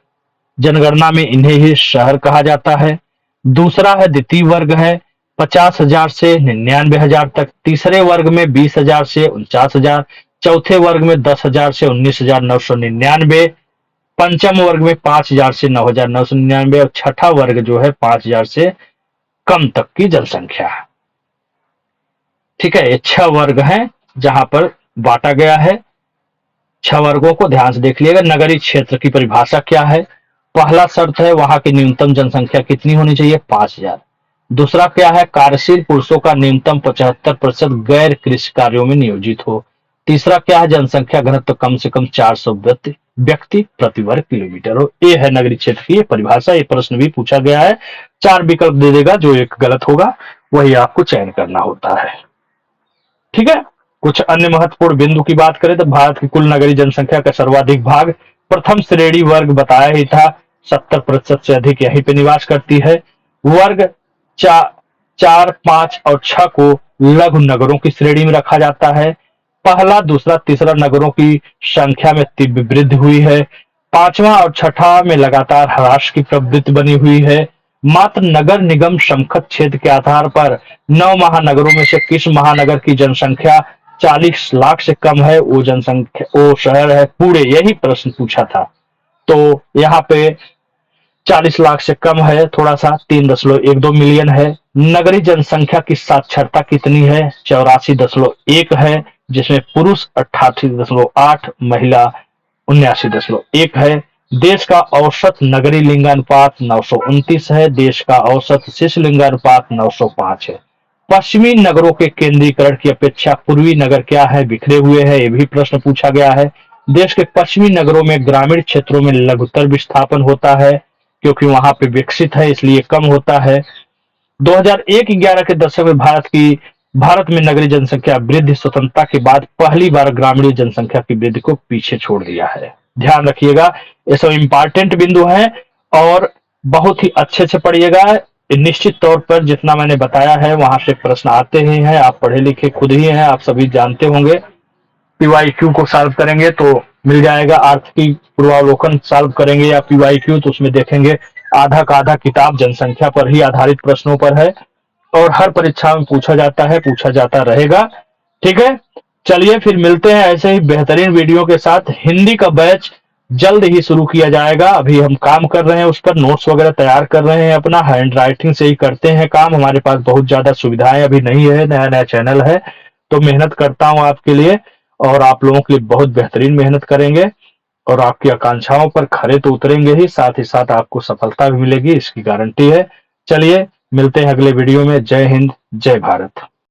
जनगणना में इन्हें ही शहर कहा जाता है। दूसरा है द्वितीय वर्ग है 50,000 से 99,000 तक। तीसरे वर्ग में 20,000 से 49,000। चौथे वर्ग में 10,000 से 19,999। पंचम वर्ग में 5,000 से 9,999 और छठा वर्ग जो है 5,000 से कम तक की जनसंख्या। ठीक है, ये 6 वर्ग हैं जहां पर बांटा गया है। 6 वर्गों को ध्यान से देख लिएगा। नगरीय क्षेत्र की परिभाषा क्या है? पहला शर्त है वहां की न्यूनतम जनसंख्या कितनी होनी चाहिए? 5,000। दूसरा क्या है? कार्यशील पुरुषों का न्यूनतम 75% गैर कृषि कार्यों में नियोजित हो। तीसरा क्या है? जनसंख्या घनत्व कम से कम 400 व्यक्ति प्रति वर्ग किलोमीटर हो। ये है नगरीय क्षेत्र की परिभाषा। ये प्रश्न भी पूछा गया है, 4 विकल्प दे देगा, जो एक गलत होगा वही आपको चयन करना होता है। ठीक है, कुछ अन्य महत्वपूर्ण बिंदु की बात करें तो भारत की कुल नगरीय जनसंख्या का सर्वाधिक भाग प्रथम श्रेणी वर्ग बताया ही था, 70% से अधिक यहीं पे निवास करती है। वर्ग 4, 5 और 6 को लघु नगरों की श्रेणी में रखा जाता है। पहला, दूसरा, तीसरा नगरों की संख्या में तीव्र वृद्धि हुई है। 5वां और 6ठा में लगातार ह्रास की प्रवृत्ति बनी हुई है। मात्र नगर निगम समकक्ष क्षेत्र के आधार पर 9 महानगरों में से किस महानगर की जनसंख्या 40 लाख से कम है? वो जनसंख्या, वो शहर है पुणे। यही प्रश्न पूछा था। तो यहाँ पे 40 लाख से कम है, थोड़ा सा 3.12 मिलियन है। नगरीय जनसंख्या की साक्षरता कितनी है? 84.1 है, जिसमें पुरुष 88.8, महिला 79.1 है। देश का औसत नगरीय लिंगानुपात 929 है। देश का औसत शिशु लिंगानुपात 905 है। पश्चिमी नगरों के केंद्रीकरण की अपेक्षा पूर्वी नगर क्या है? बिखरे हुए है। ये भी प्रश्न पूछा गया है। देश के पश्चिमी नगरों में ग्रामीण क्षेत्रों में लघुतर विस्थापन होता है, क्योंकि वहां पे विकसित है इसलिए कम होता है। 2001-11 के दशक में भारत में नगरीय जनसंख्या वृद्धि स्वतंत्रता के बाद पहली बार ग्रामीण जनसंख्या की वृद्धि को पीछे छोड़ दिया है। ध्यान रखिएगा, ये सब इंपॉर्टेंट बिंदु हैं और बहुत ही अच्छे से पढ़िएगा। निश्चित तौर पर जितना मैंने बताया है वहां से प्रश्न आते ही हैं, आप पढ़े लिखे खुद ही हैं, आप सभी जानते होंगे। पीवाईक्यू को सॉल्व करेंगे तो मिल जाएगा, आर्थिक पूर्वावलोकन सॉल्व करेंगे या पीवाईक्यू तो उसमें देखेंगे आधा का आधा किताब जनसंख्या पर ही आधारित प्रश्नों पर है और हर परीक्षा में पूछा जाता है, पूछा जाता रहेगा। ठीक है, चलिए फिर मिलते हैं ऐसे ही बेहतरीन वीडियो के साथ। हिंदी का बैच जल्द ही शुरू किया जाएगा। अभी हम काम कर रहे हैं उस पर, नोट्स वगैरह तैयार कर रहे हैं, अपना हैंड राइटिंग से ही करते हैं काम। हमारे पास बहुत ज्यादा सुविधाएं अभी नहीं है, नया नया चैनल है तो मेहनत करता हूं आपके लिए। और आप लोगों के लिए बहुत बेहतरीन मेहनत करेंगे और आपकी आकांक्षाओं पर खरे तो उतरेंगे ही, साथ ही साथ आपको सफलता भी मिलेगी, इसकी गारंटी है। चलिए मिलते हैं अगले वीडियो में। जय हिंद, जय भारत।